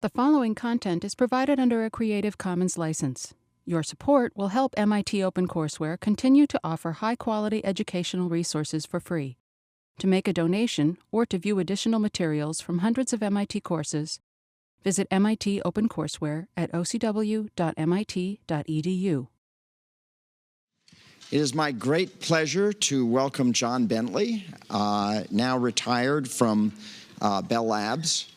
The following content is provided under a Creative Commons license. Your support will help MIT OpenCourseware continue to offer high-quality educational resources for free. To make a donation or to view additional materials from hundreds of MIT courses, visit MIT OpenCourseware at ocw.mit.edu. It is my great pleasure to welcome Jon Bentley, now retired from Bell Labs.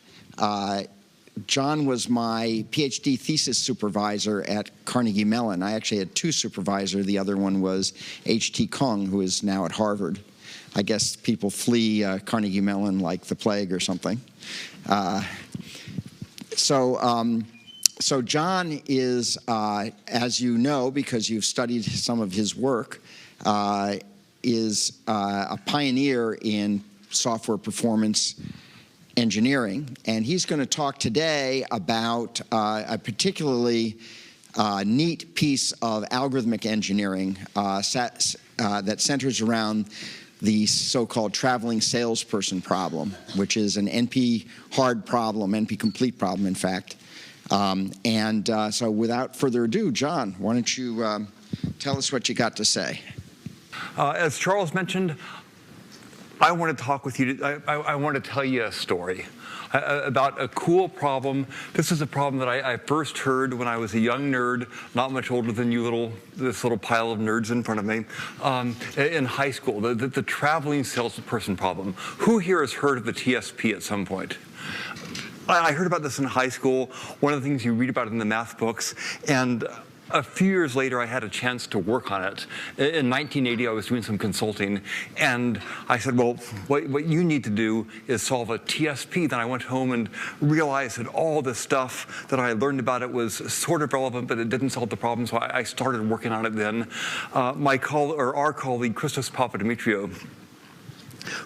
Jon was my PhD thesis supervisor at Carnegie Mellon. I actually had two supervisors. The other one was H.T. Kung, who is now at Harvard. I guess people flee Carnegie Mellon like the plague or something. So Jon is, as you know, because you've studied some of his work, is a pioneer in software performance engineering, and he's going to talk today about a particularly neat piece of algorithmic engineering that centers around the so-called traveling salesperson problem, which is an NP-hard problem, NP-complete problem, in fact. So without further ado, Jon, why don't you tell us what you got to say? As Charles mentioned, I want to talk with you. I want to tell you a story about a cool problem. This is a problem that I first heard when I was a young nerd, not much older than you, this little pile of nerds in front of me, in high school. The traveling salesperson problem. Who here has heard of the TSP at some point? I heard about this in high school. One of the things you read about in the math books, and a few years later, I had a chance to work on it. In 1980, I was doing some consulting, and I said, well, what you need to do is solve a TSP. Then I went home and realized that all the stuff that I learned about it was sort of relevant, but it didn't solve the problem, so I started working on it then. Our colleague, Christos Papadimitriou,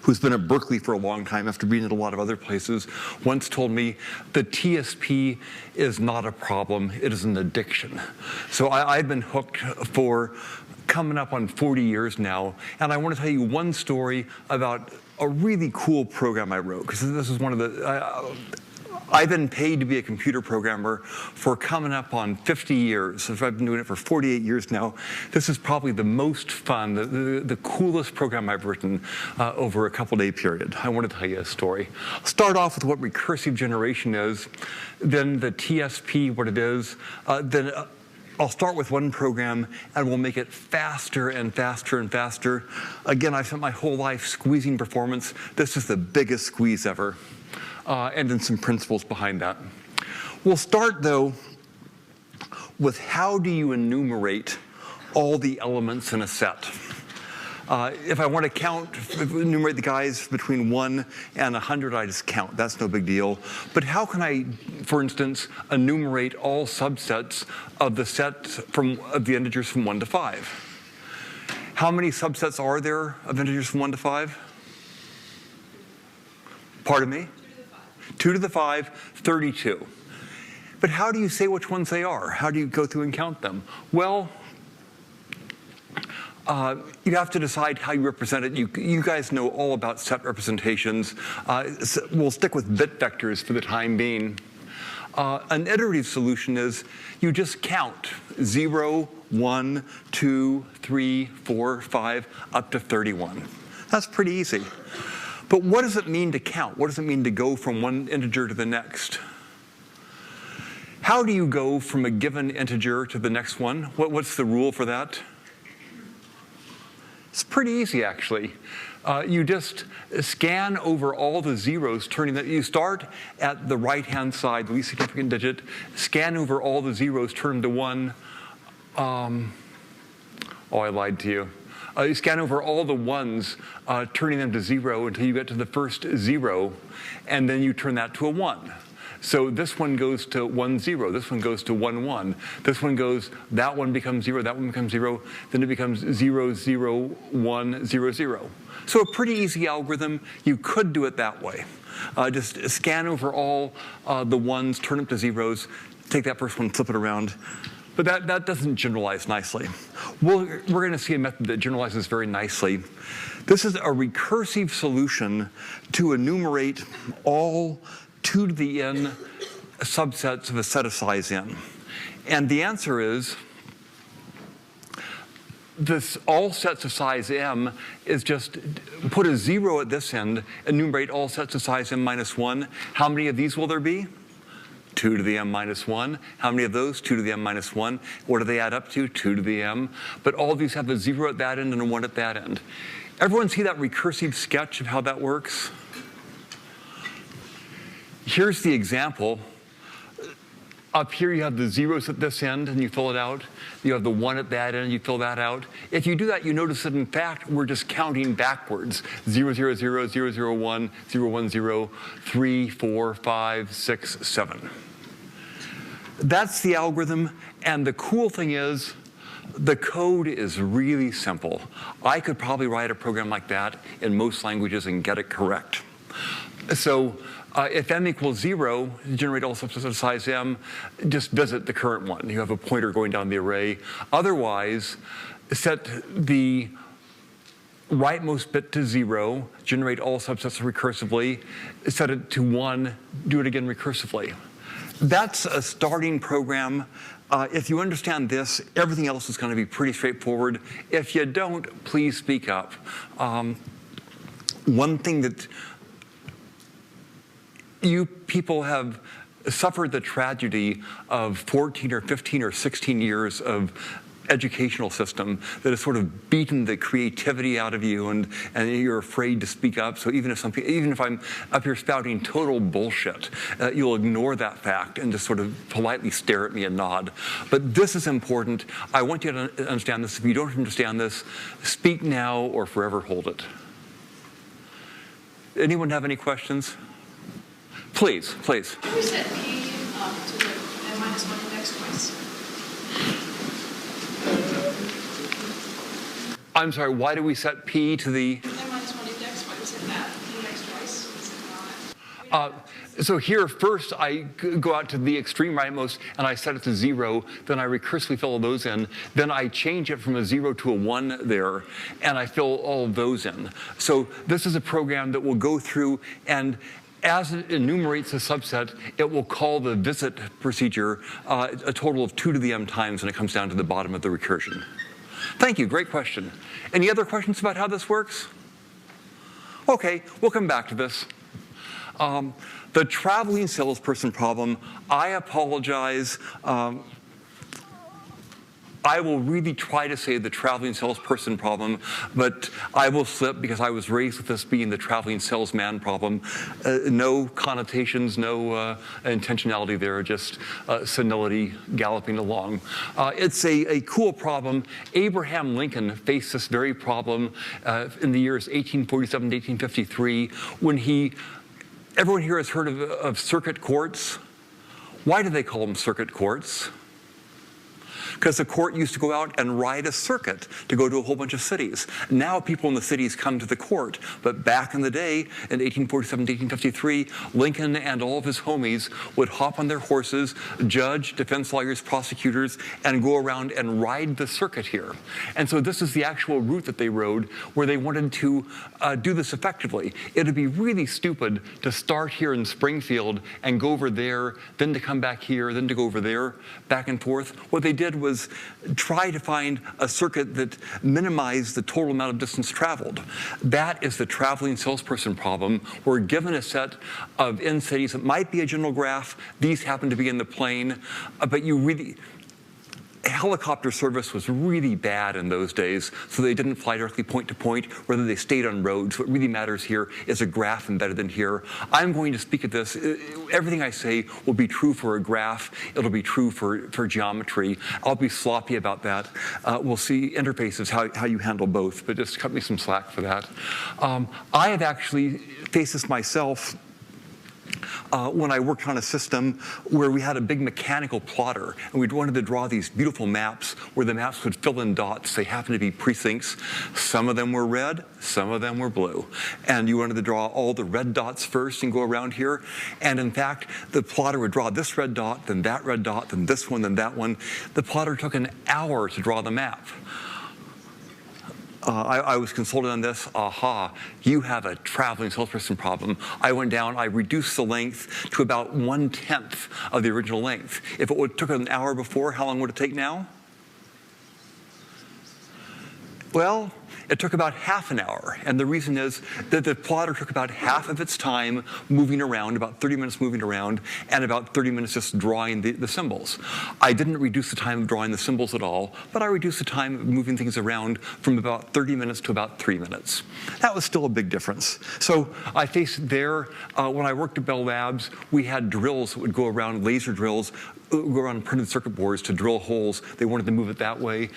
who's been at Berkeley for a long time after being at a lot of other places, once told me the TSP is not a problem, it is an addiction. So I've been hooked for coming up on 40 years now, and I want to tell you one story about a really cool program I wrote, because this is one of the... I've been paid to be a computer programmer for coming up on 50 years. I've been doing it for 48 years now. This is probably the most fun, the coolest program I've written over a couple-day period. I want to tell you a story. I'll start off with what recursive generation is, then the TSP, what it is, then I'll start with one program, and we'll make it faster and faster and faster. Again, I've spent my whole life squeezing performance. This is the biggest squeeze ever. And then some principles behind that. We'll start, though, with how do you enumerate all the elements in a set? If I want to enumerate the guys between 1 and 100, I just count. That's no big deal. But how can I, for instance, enumerate all subsets of the set of the integers from 1 to 5? How many subsets are there of integers from 1 to 5? Pardon me? 2 to the 5, 32. But how do you say which ones they are? How do you go through and count them? Well, you have to decide how you represent it. You guys know all about set representations. We'll stick with bit vectors for the time being. An iterative solution is you just count 0, 1, 2, 3, 4, 5, up to 31. That's pretty easy. But what does it mean to count? What does it mean to go from one integer to the next? How do you go from a given integer to the next one? What's the rule for that? It's pretty easy, actually. You just scan over all the zeros, turning that. You start at the right-hand side, the least significant digit, scan over all the zeros, turn them to 1. Oh, I lied to you. You scan over all the ones, turning them to 0 until you get to the first 0, and then you turn that to a 1. So this one goes to 1, 0. This one goes to 1, 1. This one goes, that one becomes 0, that one becomes 0. Then it becomes 0, 0, 1, 0, 0. So a pretty easy algorithm. You could do it that way. Just scan over all the ones, turn them to zeros, take that first one, flip it around. But that doesn't generalize nicely. We're going to see a method that generalizes very nicely. This is a recursive solution to enumerate all 2 to the n subsets of a set of size n? And the answer is, this all sets of size m is just put a 0 at this end, enumerate all sets of size m minus 1. How many of these will there be? 2 to the m minus 1. How many of those? 2 to the m minus 1. What do they add up to? 2 to the m. But all of these have a 0 at that end and a 1 at that end. Everyone see that recursive sketch of how that works? Here's the example. Up here you have the zeros at this end and you fill it out. You have the 1 at that end and you fill that out. If you do that, you notice that in fact we're just counting backwards. 0, 0, 0, 0, 0, 1, 0, 1, 0, 3, 4, 5, 6, 7. That's the algorithm, and the cool thing is the code is really simple. I could probably write a program like that in most languages and get it correct. So if m equals 0, generate all subsets of size m, just visit the current one. You have a pointer going down the array. Otherwise, set the rightmost bit to 0, generate all subsets recursively, set it to 1, do it again recursively. That's a starting program. If you understand this, everything else is going to be pretty straightforward. If you don't, please speak up. One thing that you people have suffered the tragedy of 14 or 15 or 16 years of educational system that has sort of beaten the creativity out of you, and you're afraid to speak up. So even if I'm up here spouting total bullshit, you'll ignore that fact and just sort of politely stare at me and nod. But this is important. I want you to understand this. If you don't understand this, speak now or forever hold it. Anyone have any questions? Please, please. Can we set p to the n minus 1 index twice? I'm sorry, why do we set p to the? N minus 1 index, why do we set that index twice? So here, first I go out to the extreme rightmost and I set it to 0. Then I recursively fill all those in. Then I change it from a 0 to a 1 there, and I fill all of those in. So this is a program that will go through, and as it enumerates a subset, it will call the visit procedure a total of 2 to the m times when it comes down to the bottom of the recursion. Thank you, great question. Any other questions about how this works? Okay, we'll come back to this. The traveling salesperson problem, I apologize. I will really try to say the traveling salesperson problem, but I will slip because I was raised with this being the traveling salesman problem. No connotations, no intentionality there, just senility galloping along. It's a cool problem. Abraham Lincoln faced this very problem in the years 1847 to 1853 when everyone here has heard of circuit courts. Why do they call them circuit courts? Because the court used to go out and ride a circuit to go to a whole bunch of cities. Now people in the cities come to the court, but back in the day, in 1847 to 1853, Lincoln and all of his homies would hop on their horses, judge, defense lawyers, prosecutors, and go around and ride the circuit here. And so this is the actual route that they rode, where they wanted to do this effectively. It would be really stupid to start here in Springfield and go over there, then to come back here, then to go over there, back and forth. What they did was try to find a circuit that minimized the total amount of distance traveled. That is the traveling salesperson problem. We're given a set of n cities that might be a general graph. These happen to be in the plane, but helicopter service was really bad in those days, so they didn't fly directly point to point, whether they stayed on roads. What really matters here is a graph embedded in here. I'm going to speak at this. Everything I say will be true for a graph. It'll be true for geometry. I'll be sloppy about that. We'll see interfaces, how you handle both, but just cut me some slack for that. I have actually faced this myself when I worked on a system where we had a big mechanical plotter, and we wanted to draw these beautiful maps where the maps would fill in dots. They happened to be precincts. Some of them were red, some of them were blue. And you wanted to draw all the red dots first and go around here. And in fact, the plotter would draw this red dot, then that red dot, then this one, then that one. The plotter took an hour to draw the map. I was consulted on this. Aha, you have a traveling salesperson problem. I went down, I reduced the length to about 1/10 of the original length. If it took an hour before, how long would it take now? Well, it took about half an hour, and the reason is that the plotter took about half of its time moving around, about 30 minutes moving around, and about 30 minutes just drawing the symbols. I didn't reduce the time of drawing the symbols at all, but I reduced the time of moving things around from about 30 minutes to about 3 minutes. That was still a big difference. So I faced there, when I worked at Bell Labs, we had drills that would go around, laser drills, go around printed circuit boards to drill holes. They wanted to move it that way.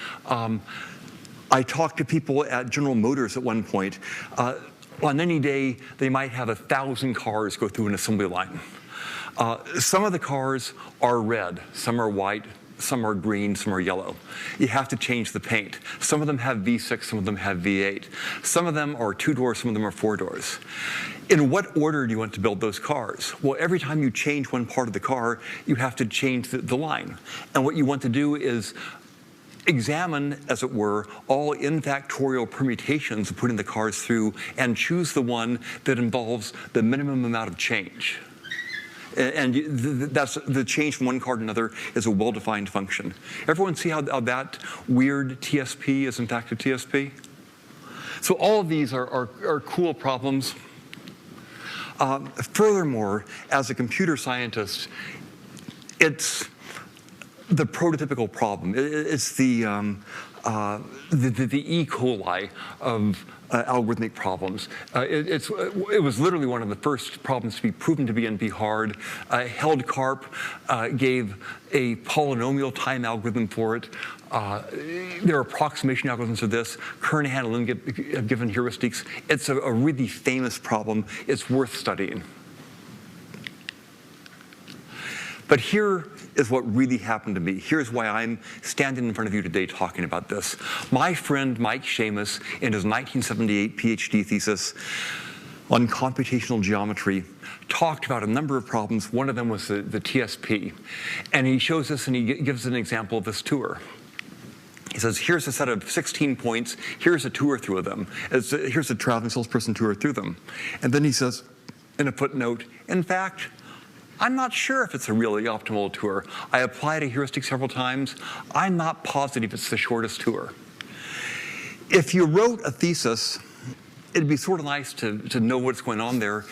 I talked to people at General Motors at one point. On any day, they might have 1,000 cars go through an assembly line. Some of the cars are red, some are white, some are green, some are yellow. You have to change the paint. Some of them have V6, some of them have V8. Some of them are 2 doors, some of them are 4 doors. In what order do you want to build those cars? Well, every time you change one part of the car, you have to change the line. And what you want to do is examine, as it were, all n-factorial permutations of putting the cars through and choose the one that involves the minimum amount of change. And that's the change from one car to another is a well-defined function. Everyone see how that weird TSP is in fact a TSP? So all of these are cool problems. Furthermore, as a computer scientist, it's the prototypical problem. It's the E. coli of algorithmic problems. It was literally one of the first problems to be proven to be NP hard. Held Karp gave a polynomial time algorithm for it. There are approximation algorithms for this. Kernighan and Lin have given heuristics. It's a really famous problem. It's worth studying. But here is what really happened to me. Here's why I'm standing in front of you today talking about this. My friend Mike Seamus, in his 1978 PhD thesis on computational geometry, talked about a number of problems. One of them was the TSP. And he shows this and he gives an example of this tour. He says, here's a set of 16 points. Here's a tour through them. Here's a traveling salesperson tour through them. And then he says, in a footnote, in fact, I'm not sure if it's a really optimal tour. I applied a heuristic several times. I'm not positive it's the shortest tour. If you wrote a thesis, it'd be sort of nice to know what's going on there.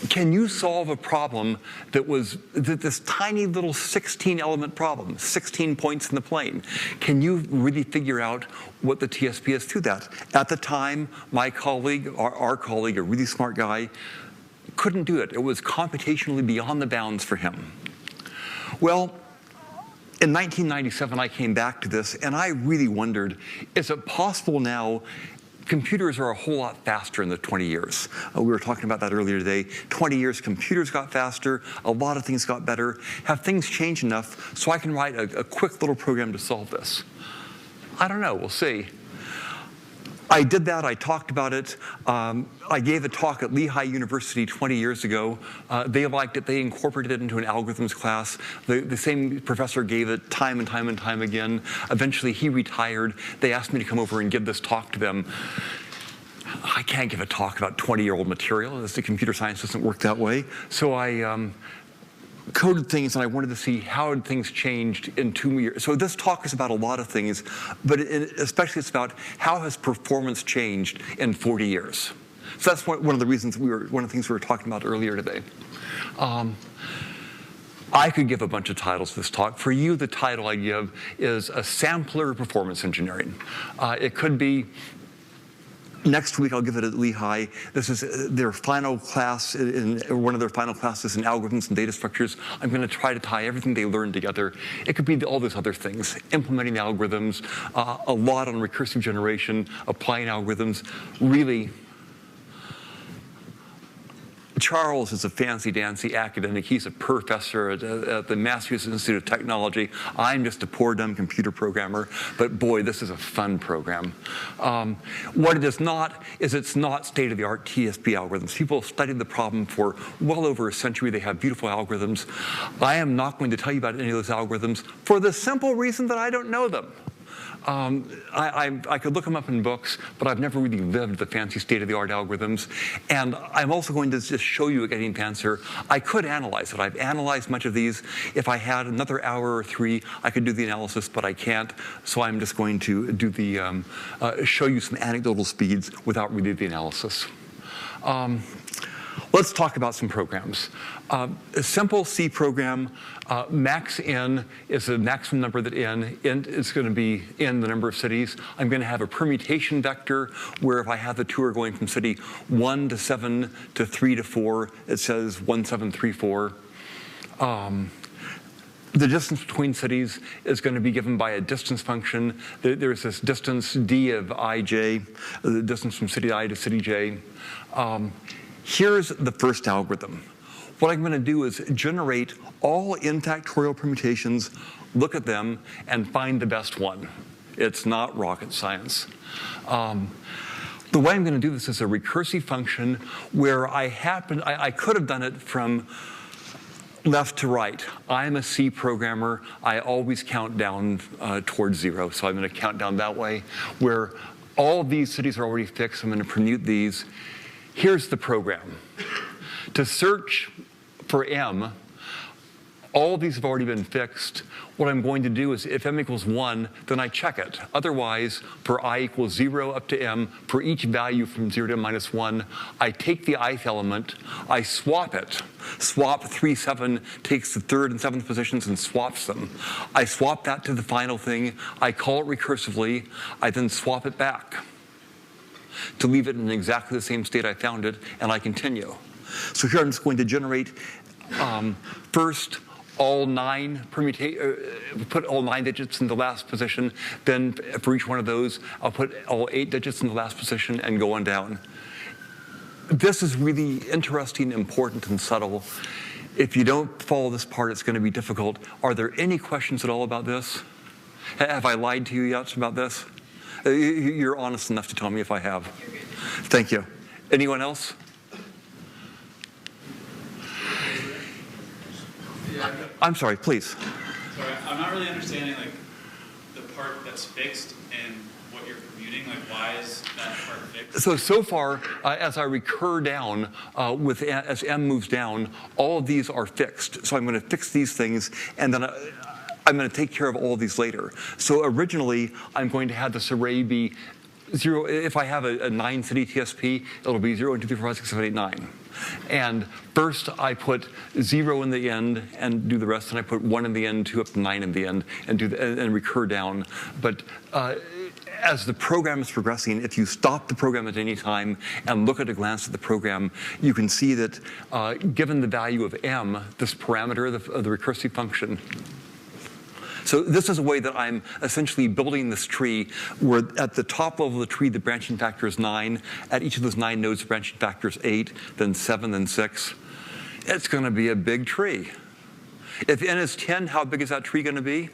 Can you solve a problem that was this tiny little 16-element problem, 16 points in the plane? Can you really figure out what the TSP is through that? At the time, my colleague, our colleague, a really smart guy, couldn't do it. It was computationally beyond the bounds for him. Well, in 1997, I came back to this, and I really wondered, is it possible now? Computers are a whole lot faster in the 20 years. We were talking about that earlier today. 20 years, computers got faster, a lot of things got better. Have things changed enough so I can write a quick little program to solve this? I don't know, we'll see. I did that, I talked about it. I gave a talk at Lehigh University 20 years ago. They liked it, they incorporated it into an algorithms class. The same professor gave it time and time and time again. Eventually he retired. They asked me to come over and give this talk to them. I can't give a talk about 20-year-old material, as the computer science doesn't work that way. So I coded things, and I wanted to see how had things changed in 2 years. So this talk is about a lot of things, but especially it's about how has performance changed in 40 years. So that's one of the reasons one of the things we were talking about earlier today. I could give a bunch of titles to this talk. For you, the title I give is a sampler performance engineering. It could be, next week I'll give it at Lehigh. This is their final class, one of their final classes in algorithms and data structures. I'm going to try to tie everything they learned together. It could be all those other things, implementing algorithms, a lot on recursive generation, applying algorithms. Really, Charles is a fancy-dancy academic. He's a professor at the Massachusetts Institute of Technology. I'm just a poor, dumb computer programmer. But boy, this is a fun program. What it is not is it's not state-of-the-art TSP algorithms. People have studied the problem for well over a century. They have beautiful algorithms. I am not going to tell you about any of those algorithms for the simple reason that I don't know them. I could look them up in books, but I've never really lived the fancy state-of-the-art algorithms. And I'm also going to just show you a getting answer. I could analyze it. I've analyzed much of these. If I had another hour or 3, I could do the analysis, but I can't. So I'm just going to do the show you some anecdotal speeds without really the analysis. Let's talk about some programs. A simple C program, max n is the maximum number that n is going to be in the number of cities. I'm going to have a permutation vector where if I have the tour going from city 1 to 7 to 3 to 4, it says 1, 7, 3, 4. The distance between cities is going to be given by a distance function. There's this distance d of ij, the distance from city I to city j. Here's the first algorithm. What I'm going to do is generate all n factorial permutations, look at them, and find the best one. It's not rocket science. The way I'm going to do this is a recursive function where I could have done it from left to right. I'm a C programmer. I always count down towards 0, so I'm going to count down that way. Where all of these cities are already fixed, I'm going to permute these. Here's the program. To search for m, all of these have already been fixed. What I'm going to do is if m equals 1, then I check it. Otherwise, for I equals 0 up to m, for each value from 0 to minus 1, I take the ith element, I swap it. Swap 3, 7 takes the 3rd and 7th positions and swaps them. I swap that to the final thing. I call it recursively. I then swap it back to leave it in exactly the same state I found it, and I continue. So here I'm just going to generate first all 9 put all 9 digits in the last position. Then for each one of those, I'll put all 8 digits in the last position and go on down. This is really interesting, important, and subtle. If you don't follow this part, it's going to be difficult. Are there any questions at all about this? Have I lied to you yet about this? You're honest enough to tell me if I have. Thank you. Anyone else? I'm sorry, please. Sorry, I'm not really understanding like the part that's fixed and what you're commuting. Like, why is that part fixed? So far, as I recur down, as m moves down, all of these are fixed. So I'm going to fix these things, and then I'm going to take care of all of these later. So originally, I'm going to have this array be 0. If I have a 9-city TSP, it'll be 0, 1, 2, 3, 4, 5, 6, 7, 8, 9. And first, I put 0 in the end and do the rest, and I put 1 in the end, 2 up to 9 in the end, and recur down. But as the program is progressing, if you stop the program at any time and look at a glance at the program, you can see that given the value of m, this parameter of the recursive function, so this is a way that I'm essentially building this tree where at the top level of the tree, the branching factor is 9. At each of those 9 nodes, the branching factor is 8, then 7, then 6. It's going to be a big tree. If n is 10, how big is that tree going to be?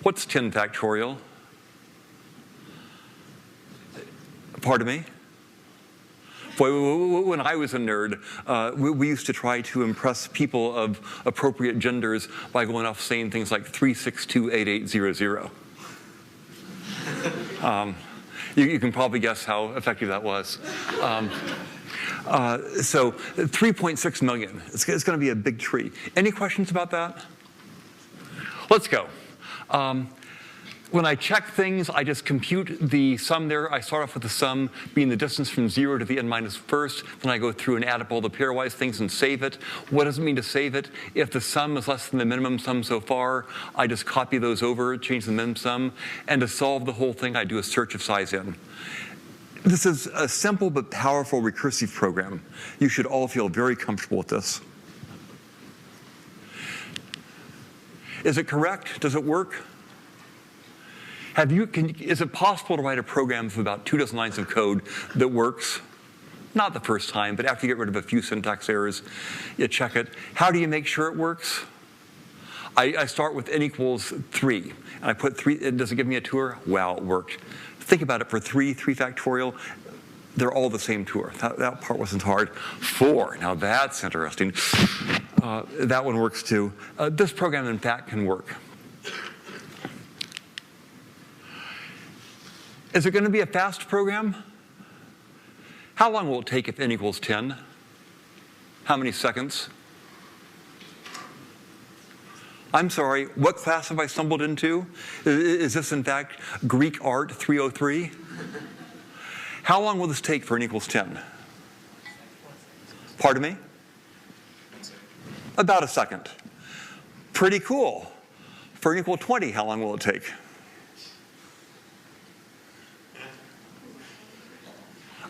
What's 10 factorial? Pardon me? When I was a nerd, we used to try to impress people of appropriate genders by going off saying things like 3628800. You can probably guess how effective that was. So 3.6 million. It's going to be a big tree. Any questions about that? Let's go. When I check things, I just compute the sum there. I start off with the sum being the distance from 0 to the n minus first. Then I go through and add up all the pairwise things and save it. What does it mean to save it? If the sum is less than the minimum sum so far, I just copy those over, change the min sum. And to solve the whole thing, I do a search of size n. This is a simple but powerful recursive program. You should all feel very comfortable with this. Is it correct? Does it work? Is it possible to write a program with about 24 lines of code that works? Not the first time, but after you get rid of a few syntax errors, you check it. How do you make sure it works? I start with n equals 3, and I put 3. Does it give me a tour? Wow, it worked. Think about it. For 3 factorial, they're all the same tour. That part wasn't hard. 4, now that's interesting. That one works too. This program, in fact, can work. Is it going to be a fast program? How long will it take if n equals 10? How many seconds? I'm sorry, what class have I stumbled into? Is this, in fact, Greek Art 303? How long will this take for n equals 10? Pardon me? About a second. Pretty cool. For n equal 20, how long will it take?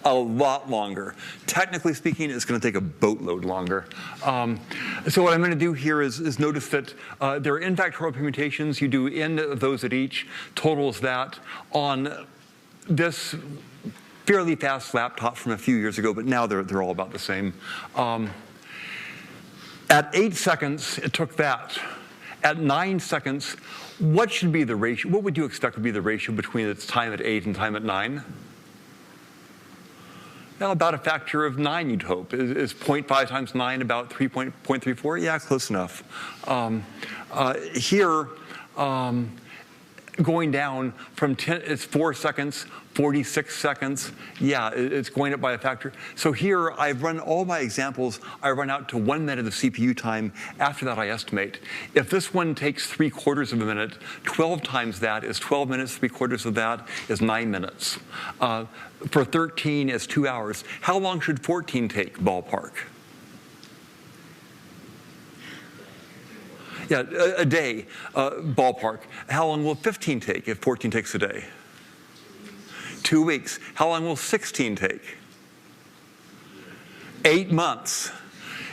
A lot longer. Technically speaking, it's going to take a boatload longer. So what I'm going to do here is notice that there are n-factorial permutations. You do n of those at each. Totals that on this fairly fast laptop from a few years ago, but now they're all about the same. At 8 seconds, it took that. At 9 seconds, what should be the ratio? What would you expect would be the ratio between its time at 8 and time at 9? Well, about a factor of 9, you'd hope. Is 0.5 times 9 about 3.34? Yeah, close enough. Here, going down from 10, it's 4 seconds, 46 seconds. Yeah, it's going up by a factor. So here, I've run all my examples. I run out to 1 minute of CPU time. After that, I estimate. If this one takes 3/4 of a minute, 12 times that is 12 minutes. 3/4 of that is 9 minutes. For 13 is 2 hours. How long should 14 take, ballpark? Yeah, a day, ballpark. How long will 15 take if 14 takes a day? 2 weeks. How long will 16 take? 8 months.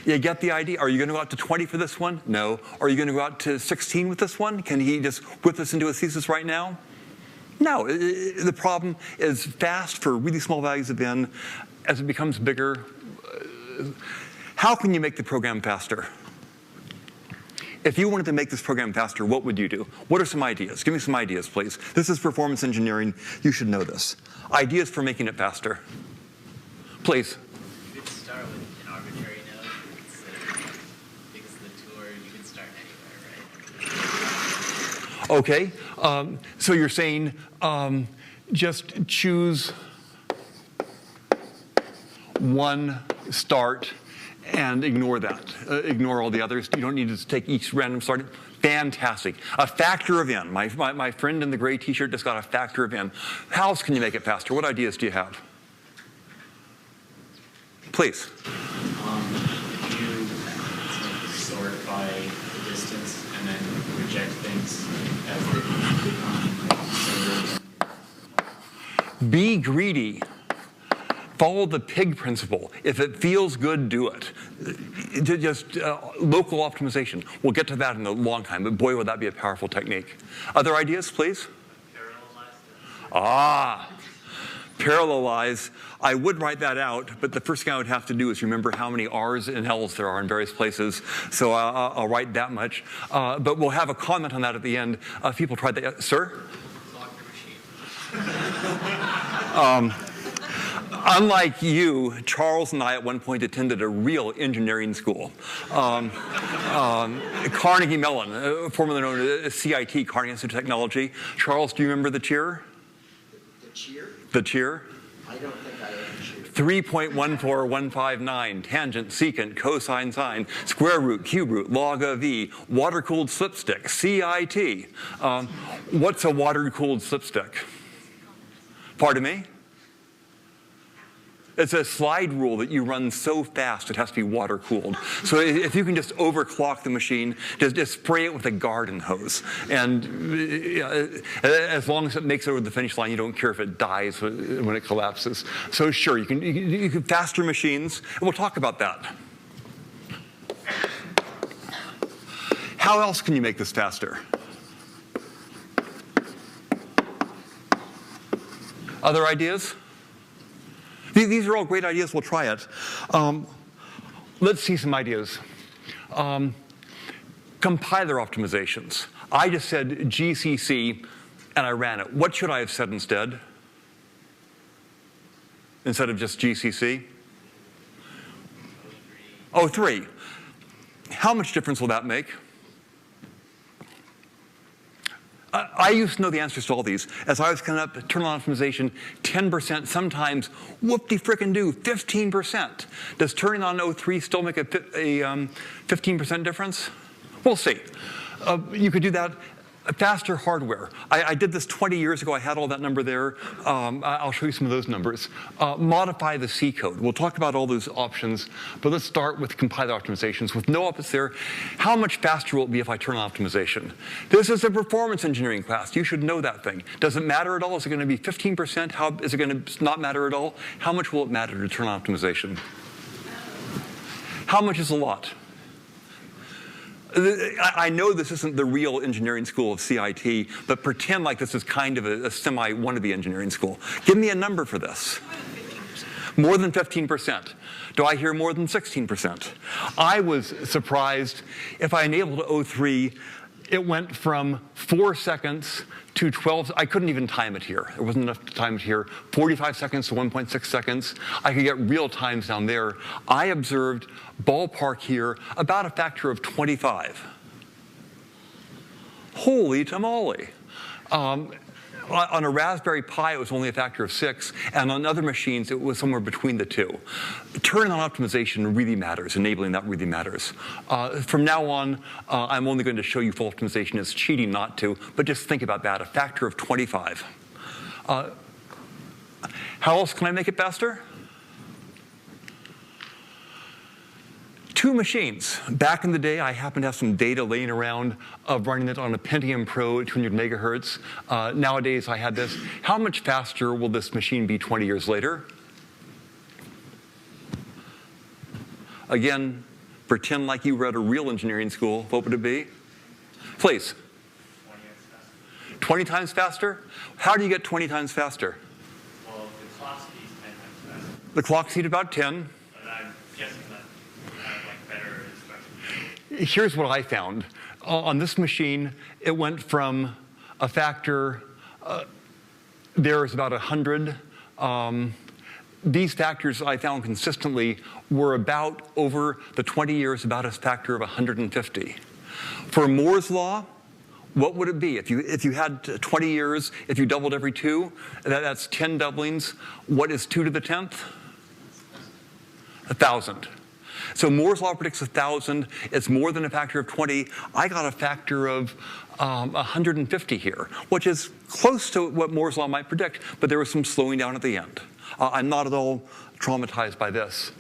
You get the idea? Are you going to go out to 20 for this one? No. Are you going to go out to 16 with this one? Can he just whip this into a thesis right now? No. The problem is fast for really small values of n. As it becomes bigger, how can you make the program faster? If you wanted to make this program faster, what would you do? What are some ideas? Give me some ideas, please. This is performance engineering. You should know this. Ideas for making it faster. Please. You could start with an arbitrary node. Because the tour, you can start anywhere, right? Okay. So you're saying just choose one start and ignore that. Ignore all the others. You don't need to take each random start. Fantastic. A factor of n. My friend in the gray t-shirt just got a factor of n. How else can you make it faster? What ideas do you have? Please. You sort by the distance and then reject things as they become. Be greedy. Follow the pig principle. If it feels good, do it. Just local optimization. We'll get to that in a long time, but boy, would that be a powerful technique. Other ideas, please? Parallelize. I would write that out, but the first thing I would have to do is remember how many R's and L's there are in various places. So I'll write that much. But we'll have a comment on that at the end. If people tried that. Sir? Lock your machine. Unlike you, Charles and I at one point attended a real engineering school. Carnegie Mellon, formerly known as CIT, Carnegie Institute of Technology. Charles, do you remember the cheer? The cheer? The cheer? I don't think I ever cheered. 3.14159, tangent, secant, cosine, sine, square root, cube root, log of v, water-cooled slipstick, CIT. What's a water-cooled slipstick? Pardon me? It's a slide rule that you run so fast it has to be water cooled. So if you can just overclock the machine, just spray it with a garden hose. And as long as it makes it over the finish line, you don't care if it dies when it collapses. So sure, you can faster machines, and we'll talk about that. How else can you make this faster? Other ideas? These are all great ideas. We'll try it. Let's see some ideas. Compiler optimizations. I just said GCC, and I ran it. What should I have said instead? Instead of just GCC? O3. How much difference will that make? I used to know the answers to all these. As I was coming up, turn on optimization, 10%, sometimes whoop-de-frickin-do, 15%. Does turning on O3 still make a 15% difference? We'll see. You could do that. Faster hardware. I did this 20 years ago. I had all that number there. I'll show you some of those numbers. Modify the C code. We'll talk about all those options, but let's start with compiler optimizations. With no options there, how much faster will it be if I turn on optimization? This is a performance engineering class. You should know that thing. Does it matter at all? Is it going to be 15%? How is it going to not matter at all? How much will it matter to turn on optimization? How much is a lot? I know this isn't the real engineering school of CIT, but pretend like this is kind of a semi-wannabe engineering school. Give me a number for this. More than 15%. Do I hear more than 16%? I was surprised. If I enabled O3, it went from 4 seconds to 12. I couldn't even time it here. There wasn't enough to time it here. 45 seconds to 1.6 seconds. I could get real times down there. I observed ballpark here about a factor of 25. Holy tamale. On a Raspberry Pi, it was only a factor of 6, and on other machines, it was somewhere between the two. Turning on optimization really matters. Enabling that really matters. From now on, I'm only going to show you full optimization. It's cheating not to, but just think about that, a factor of 25. How else can I make it faster? 2 machines. Back in the day, I happened to have some data laying around of running it on a Pentium Pro 200 megahertz. Nowadays, I had this. How much faster will this machine be 20 years later? Again, pretend like you were at a real engineering school. What would it be? Please. 20 times faster? How do you get 20 times faster? Well, the clock speed is 10 times faster. The clock speed about 10. But I'm guessing that you have like better instructions. Here's what I found. On this machine, it went from a factor, there is about 100. These factors I found consistently were about, over the 20 years, about a factor of 150. For Moore's law, what would it be? If you had 20 years, if you doubled every 2, that's 10 doublings. What is 2 to the 10th? 1,000. So Moore's law predicts 1,000. It's more than a factor of 20. I got a factor of 150 here, which is close to what Moore's law might predict, but there was some slowing down at the end. I'm not at all traumatized by this.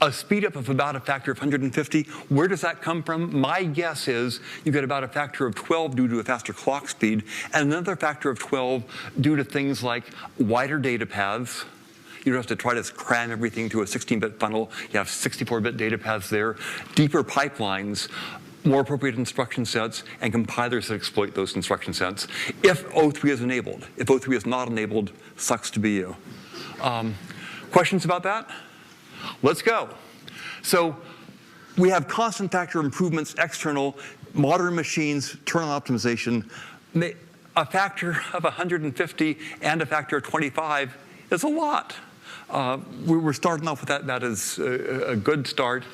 A speed up of about a factor of 150, where does that come from? My guess is you get about a factor of 12 due to a faster clock speed, and another factor of 12 due to things like wider data paths. You don't have to try to cram everything to a 16-bit funnel. You have 64-bit data paths there, deeper pipelines, more appropriate instruction sets, and compilers that exploit those instruction sets. If O3 is enabled. If O3 is not enabled, sucks to be you. Questions about that? Let's go. So we have constant factor improvements, external, modern machines, turn on optimization. A factor of 150 and a factor of 25 is a lot. We're starting off with that. That is a good start.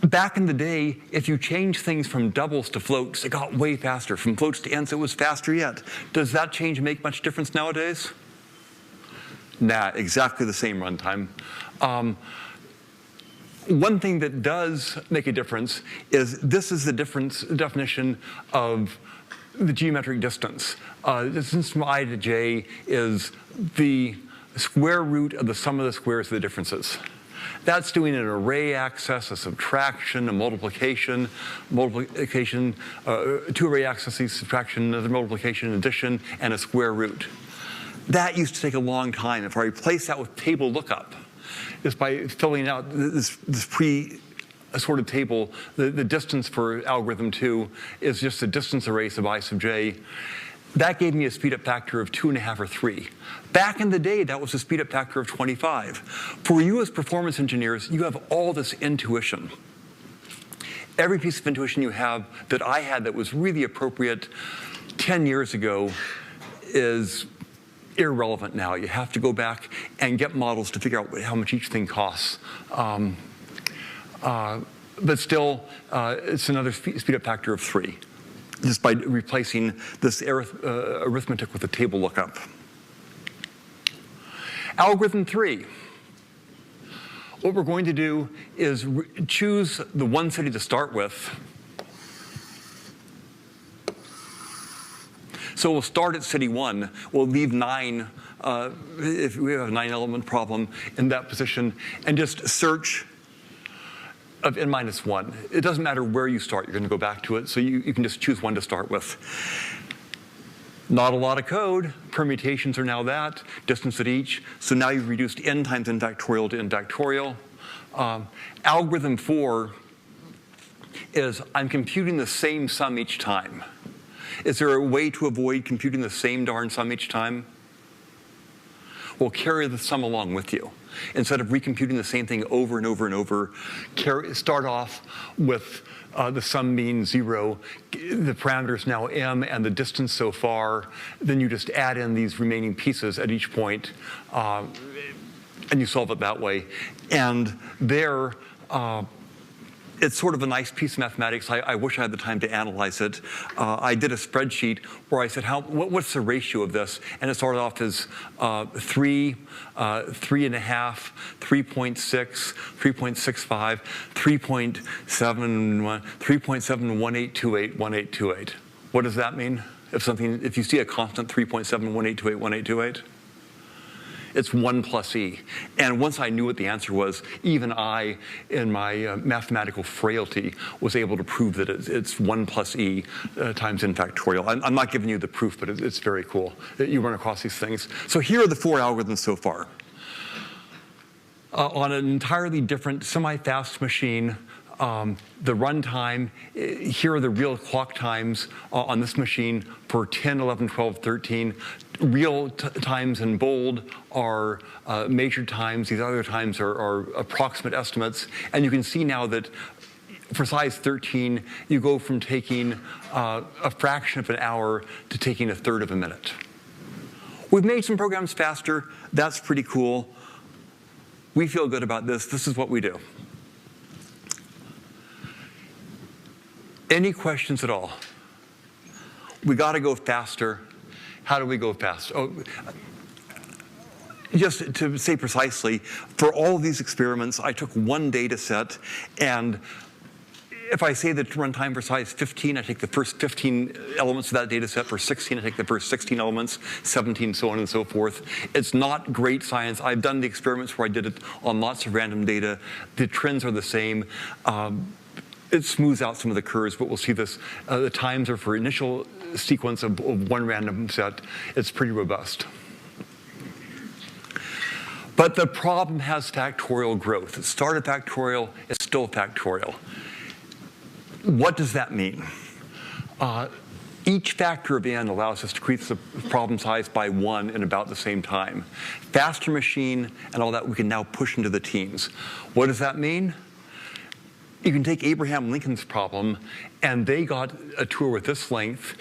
Back in the day, if you change things from doubles to floats, it got way faster. From floats to ends, it was faster yet. Does that change make much difference nowadays? Nah, exactly the same runtime. One thing that does make a difference is this is the definition of the geometric distance. Distance from I to j is the square root of the sum of the squares of the differences. That's doing an array access, a subtraction, a multiplication, two array accesses, subtraction, another multiplication, addition, and a square root. That used to take a long time. If I replace that with table lookup, just by filling out this pre-assorted table, the distance for algorithm 2 is just the distance array sub I sub j. That gave me a speed-up factor of 2.5 or 3. Back in the day, that was a speed-up factor of 25. For you as performance engineers, you have all this intuition. Every piece of intuition you have that I had that was really appropriate 10 years ago is irrelevant now. You have to go back and get models to figure out how much each thing costs. But still, it's another speed-up factor of 3. just by replacing this arithmetic with a table lookup. Algorithm 3. What we're going to do is choose the one city to start with. So we'll start at city 1. We'll leave 9, if we have a 9-element problem, in that position, and just search of n minus 1. It doesn't matter where you start. You're going to go back to it, so you can just choose 1 to start with. Not a lot of code. Permutations are now that. Distance at each. So now you've reduced n times n factorial to n factorial. Algorithm 4 is I'm computing the same sum each time. Is there a way to avoid computing the same darn sum each time? Well, carry the sum along with you. Instead of recomputing the same thing over and over and over, start off with the sum being 0, the parameter is now m, and the distance so far. Then you just add in these remaining pieces at each point, and you solve it that way. And there, it's sort of a nice piece of mathematics. I wish I had the time to analyze it. I did a spreadsheet where I said, what's the ratio of this? And it started off as 3, 3.5, 3.6, 3.65, 3.7, 3.71828, 1828. What does that mean? If you see a constant 3.71828, 1828? It's 1 plus e. And once I knew what the answer was, even I, in my mathematical frailty, was able to prove that it's 1 plus e times n factorial. I'm not giving you the proof, but it's very cool that you run across these things. So here are the 4 algorithms so far. On an entirely different semi-fast machine, the runtime, here are the real clock times on this machine for 10, 11, 12, 13. Real times in bold are measured times. These other times are approximate estimates. And you can see now that for size 13, you go from taking a fraction of an hour to taking 1/3 of a minute. We've made some programs faster. That's pretty cool. We feel good about this. This is what we do. Any questions at all? We got to go faster. How do we go faster? Oh, just to say precisely, for all of these experiments, I took one data set, and if I say the runtime for size 15, I take the first 15 elements of that data set. For 16, I take the first 16 elements, 17, so on and so forth. It's not great science. I've done the experiments where I did it on lots of random data. The trends are the same. It smooths out some of the curves, but we'll see this. The times are for initial sequence of one random set. It's pretty robust. But the problem has factorial growth. It started factorial, it's still factorial. What does that mean? Each factor of n allows us to increase the problem size by 1 in about the same time. Faster machine and all that we can now push into the teens. What does that mean? You can take Abraham Lincoln's problem, and they got a tour with this length.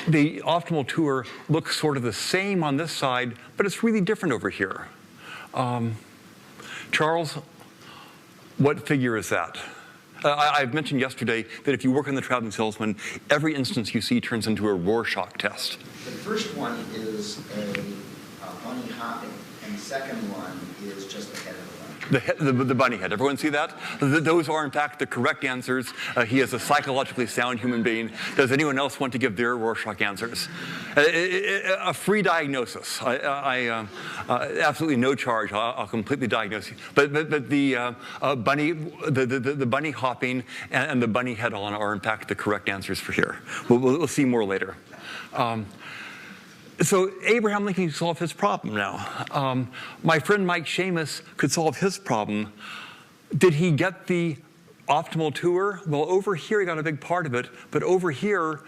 The optimal tour looks sort of the same on this side, but it's really different over here. Charles, what figure is that? I've mentioned yesterday that if you work on the traveling salesman, every instance you see turns into a Rorschach test. The first one is a bunny hopping, and the second one is just the head of the bunny. The bunny head. Everyone see that? Those are, in fact, the correct answers. He is a psychologically sound human being. Does anyone else want to give their Rorschach answers? A free diagnosis. Absolutely no charge. I'll completely diagnose you. But the bunny hopping and the bunny head on are, in fact, the correct answers for here. We'll see more later. So Abraham Lincoln could solve his problem now. My friend Mike Seamus could solve his problem. Did he get the optimal tour? Well, over here he got a big part of it, but over here,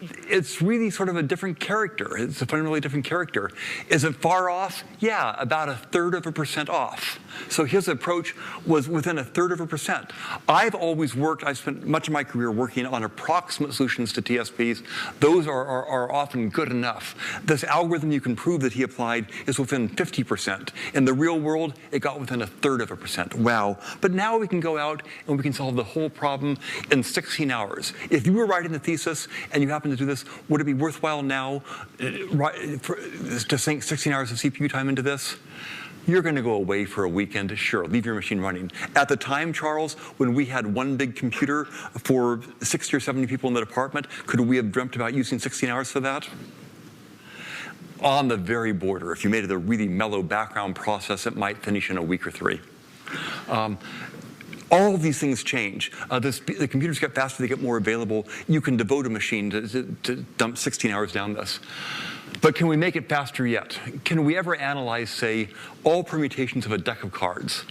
it's really sort of a different character. It's a fundamentally different character. Is it far off? Yeah, about 1/3% off. So his approach was within 1/3%. I've spent much of my career working on approximate solutions to TSPs. Those are often good enough. This algorithm you can prove that he applied is within 50%. In the real world, it got within 1/3%. Wow. But now we can go out and we can solve the whole problem in 16 hours. If you were writing the thesis and you happen to do this, would it be worthwhile now to sink 16 hours of CPU time into this? You're going to go away for a weekend, sure, leave your machine running. At the time, Charles, when we had one big computer for 60 or 70 people in the department, could we have dreamt about using 16 hours for that? On the very border. If you made it a really mellow background process, it might finish in a week or 3. All of these things change. The computers get faster, they get more available. You can devote a machine to dump 16 hours down this. But can we make it faster yet? Can we ever analyze, say, all permutations of a deck of cards?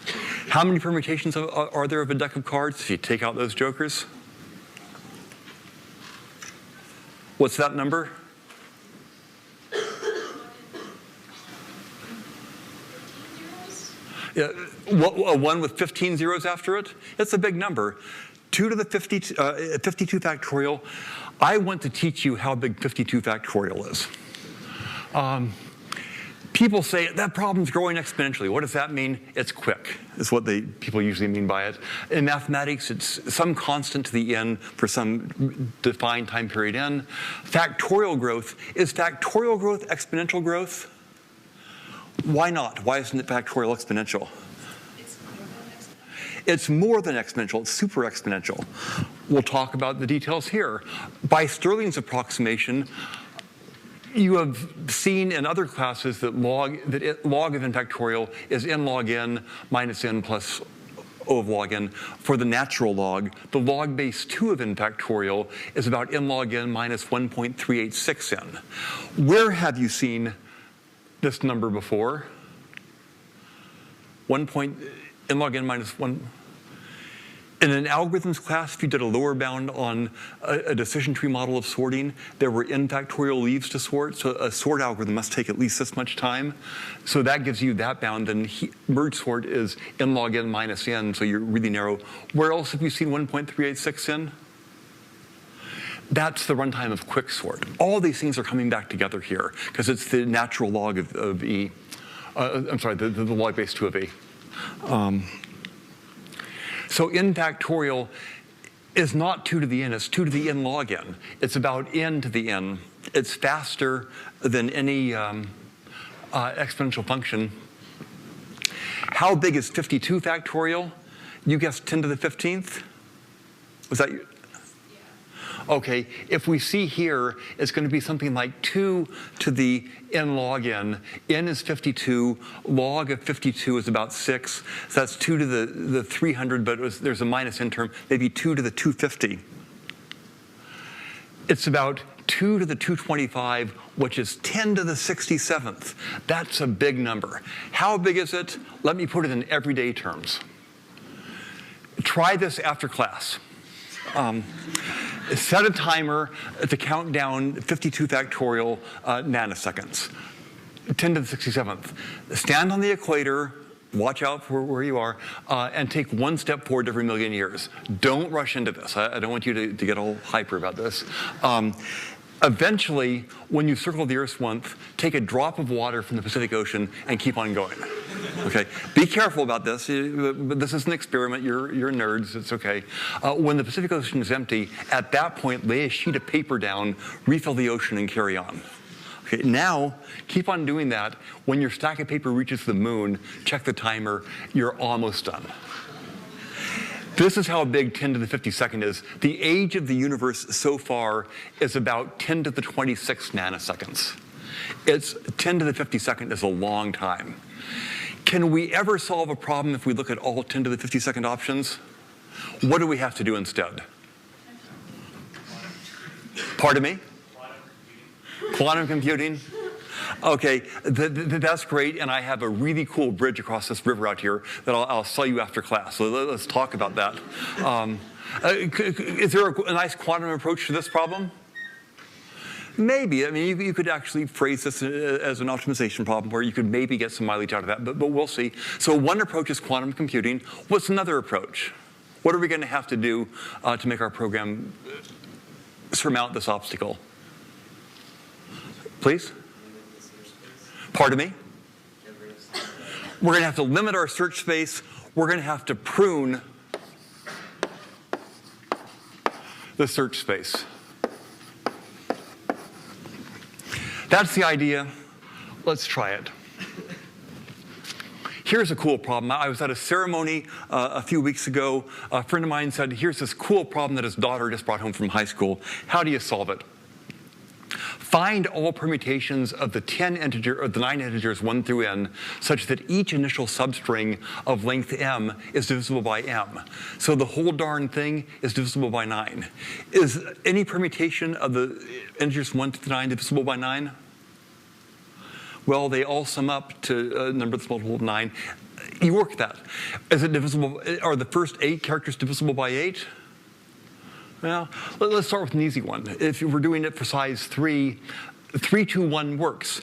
How many permutations are there of a deck of cards if you take out those jokers? What's that number? Yeah, a 1 with 15 zeros after it? It's a big number. 2 to the 52 factorial. I want to teach you how big 52 factorial is. People say that problem's growing exponentially. What does that mean? It's quick, is what people usually mean by it. In mathematics, it's some constant to the n for some defined time period n. Factorial growth, is factorial growth exponential growth? Why not? Why isn't it factorial exponential? It's more than exponential. It's super exponential. We'll talk about the details here. By Stirling's approximation, you have seen in other classes that log of n factorial is n log n minus n plus O of log n. For the natural log, the log base 2 of n factorial is about n log n minus 1.386 n. Where have you seen this number before? N log n minus 1. In an algorithms class, if you did a lower bound on a decision tree model of sorting, there were n factorial leaves to sort, so a sort algorithm must take at least this much time. So that gives you that bound, and merge sort is n log n minus n, so you're really narrow. Where else have you seen 1.386 n? That's the runtime of quicksort. All these things are coming back together here, because it's the natural log of E. I'm sorry, the log base 2 of E. So n factorial is not 2 to the n, it's 2 to the n log n. It's about n to the n. It's faster than any exponential function. How big is 52 factorial? You guessed 10 to the 15th? Was that you? Okay, if we see here, it's going to be something like 2 to the n log n. N is 52, log of 52 is about 6. So that's 2 to the 300, but there's a minus n term, maybe 2 to the 250. It's about 2 to the 225, which is 10 to the 67th. That's a big number. How big is it? Let me put it in everyday terms. Try this after class. Set a timer to count down 52 factorial nanoseconds, 10 to the 67th. Stand on the equator, watch out for where you are, and take 1 step forward every million years. Don't rush into this. I don't want you to get all hyper about this. Eventually, when you circle the Earth's once, take a drop of water from the Pacific Ocean and keep on going. Okay, be careful about this. This is an experiment. You're nerds. It's okay. When the Pacific Ocean is empty, at that point, lay a sheet of paper down, refill the ocean, and carry on. Okay, now, keep on doing that. When your stack of paper reaches the moon, check the timer. You're almost done. This is how big 10 to the 52nd is. The age of the universe so far is about 10 to the 26 nanoseconds. It's 10 to the 52nd is a long time. Can we ever solve a problem if we look at all 10 to the 52nd options? What do we have to do instead? Pardon me? Quantum computing. Okay, that's great, and I have a really cool bridge across this river out here that I'll sell you after class. So let's talk about that. Is there a nice quantum approach to this problem? Maybe. I mean, you could actually phrase this as an optimization problem where you could maybe get some mileage out of that, but we'll see. So one approach is quantum computing. What's another approach? What are we going to have to do to make our program surmount this obstacle? Please? Pardon me? We're going to have to limit our search space. We're going to have to prune the search space. That's the idea. Let's try it. Here's a cool problem. I was at a ceremony a few weeks ago. A friend of mine said, here's this cool problem that his daughter just brought home from high school. How do you solve it? Find all permutations of the 9 integers 1 through n such that each initial substring of length m is divisible by m. So the whole darn thing is divisible by 9. Is any permutation of the integers 1 to 9 divisible by 9? Well, they all sum up to a number that's multiple of 9. You work that. Is it divisible? Are the first 8 characters divisible by 8? Well, let's start with an easy one. If we're doing it for size 3, 3, 2, 1 works.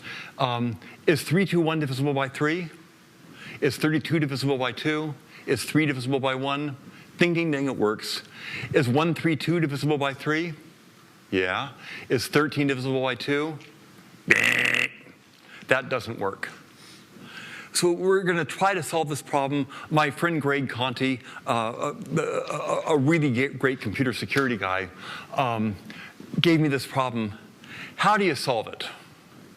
Is 3, 2, 1 divisible by 3? Is 32 divisible by 2? Is 3 divisible by 1? Ding, ding, ding, it works. Is 132 divisible by 3? Yeah. Is 13 divisible by 2? That doesn't work. So we're going to try to solve this problem. My friend Greg Conti, a really great computer security guy, gave me this problem. How do you solve it?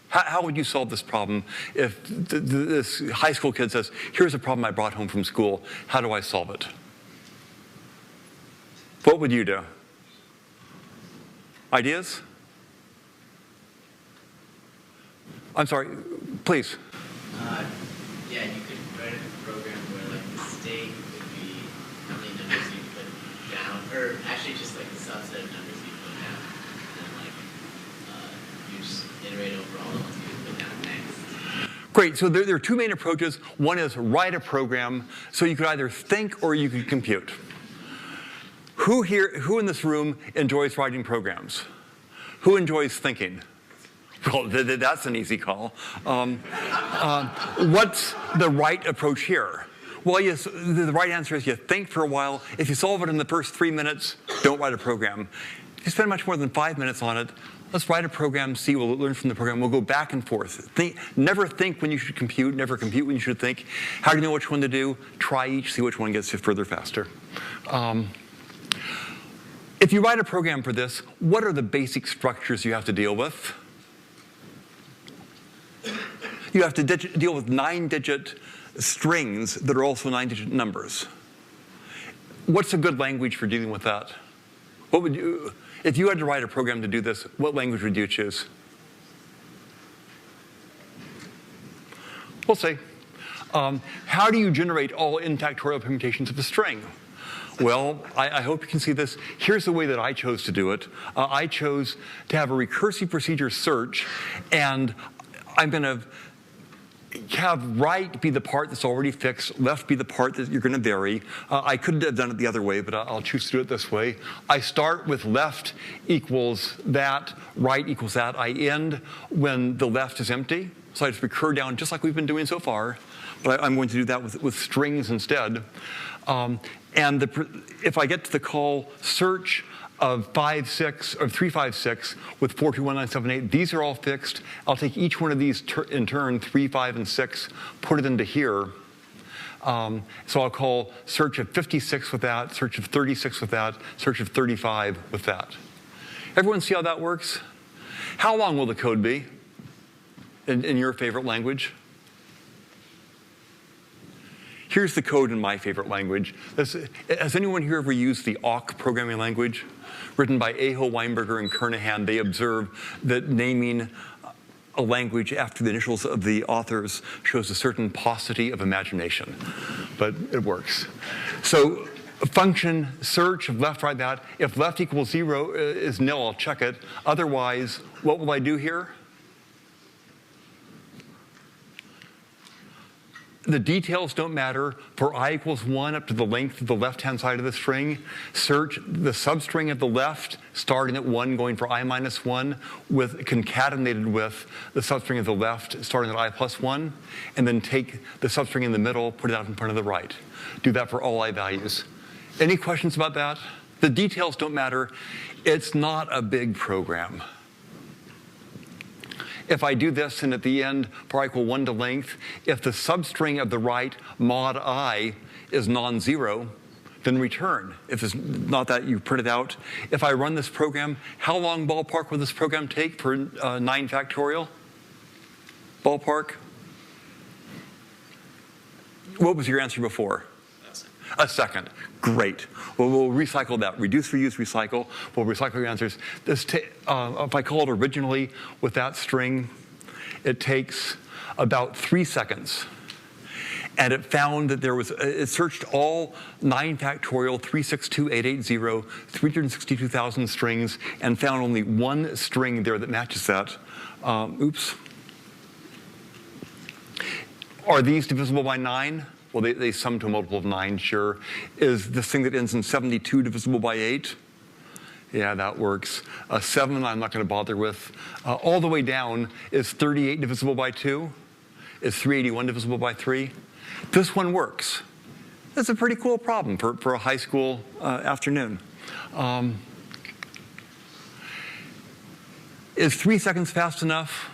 How would you solve this problem if this high school kid says, here's a problem I brought home from school. How do I solve it? What would you do? Ideas? I'm sorry, please. Yeah, you could write a program where like the state would be how many numbers you put down, or actually just like the subset of numbers you put down, and then like you just iterate over all the ones you put down next. Great, so there are two main approaches. One is write a program, so you could either think or you could compute. Who in this room enjoys writing programs? Who enjoys thinking? Well, that's an easy call. What's the right approach here? Well, yes, the right answer is you think for a while. If you solve it in the first 3 minutes, don't write a program. If you spend much more than 5 minutes on it, let's write a program, see, we'll learn from the program, we'll go back and forth. Never think when you should compute, never compute when you should think. How do you know which one to do? Try each, see which one gets you further faster. If you write a program for this, what are the basic structures you have to deal with? You have to deal with 9-digit strings that are also 9-digit numbers. What's a good language for dealing with that? What would you, if you had to write a program to do this, what language would you choose? We'll see. How do you generate all n-factorial permutations of a string? Well, I hope you can see this. Here's the way that I chose to do it. I chose to have a recursive procedure search, and I'm going to have right be the part that's already fixed, left be the part that you're going to vary. I could have done it the other way, but I'll choose to do it this way. I start with left equals that, right equals that. I end when the left is empty. So I just recur down just like we've been doing so far. But I'm going to do that with strings instead. And if I get to the call search of 356 with 421978, these are all fixed. I'll take each one of these in turn, 3, 5, and 6, put it into here. So I'll call search of 56 with that, search of 36 with that, search of 35 with that. Everyone see how that works? How long will the code be in your favorite language? Here's the code in my favorite language. Has anyone here ever used the awk programming language? Written by Aho, Weinberger, and Kernahan, they observe that naming a language after the initials of the authors shows a certain paucity of imagination, but it works. So function search of left, right, that. If left equals 0 is nil, I'll check it. Otherwise, what will I do here? The details don't matter. For I equals 1 up to the length of the left-hand side of the string, search the substring at the left, starting at 1, going for I minus 1, concatenated with the substring at the left, starting at I plus 1, and then take the substring in the middle, put it out in front of the right. Do that for all I values. Any questions about that? The details don't matter. It's not a big program. If I do this, and at the end, for I equal 1 to length, if the substring of the right, mod I, is non-zero, then return. If it's not that, you print it out. If I run this program, how long ballpark will this program take for 9 factorial? Ballpark? What was your answer before? A second. Great. Well, we'll recycle that. Reduce, reuse, recycle. We'll recycle your answers. If I call it originally with that string, it takes about 3 seconds. And it found that it searched all 9 factorial 362,880, 362,000 strings, and found only one string there that matches that. Oops. Are these divisible by 9? Well, they sum to a multiple of 9, sure. Is this thing that ends in 72 divisible by 8? Yeah, that works. 7 I'm not going to bother with. All the way down, is 38 divisible by 2? Is 381 divisible by 3? This one works. That's a pretty cool problem for a high school afternoon. Is 3 seconds fast enough?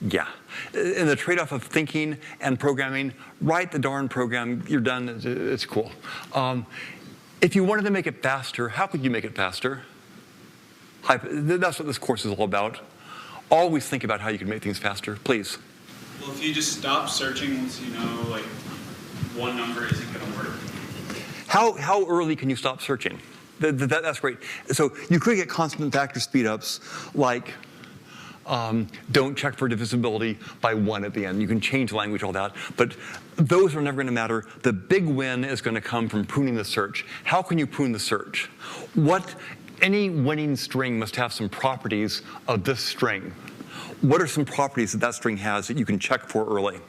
Yeah. In the trade-off of thinking and programming, write the darn program, you're done, it's cool. If you wanted to make it faster, how could you make it faster? That's what this course is all about. Always think about how you can make things faster, please. Well, if you just stop searching once you know, like, one number isn't going to work. How early can you stop searching? That's great. So you could get constant factor speedups like don't check for divisibility by 1 at the end. You can change language, all that. But those are never going to matter. The big win is going to come from pruning the search. How can you prune the search? Any winning string must have some properties of this string. What are some properties that string has that you can check for early?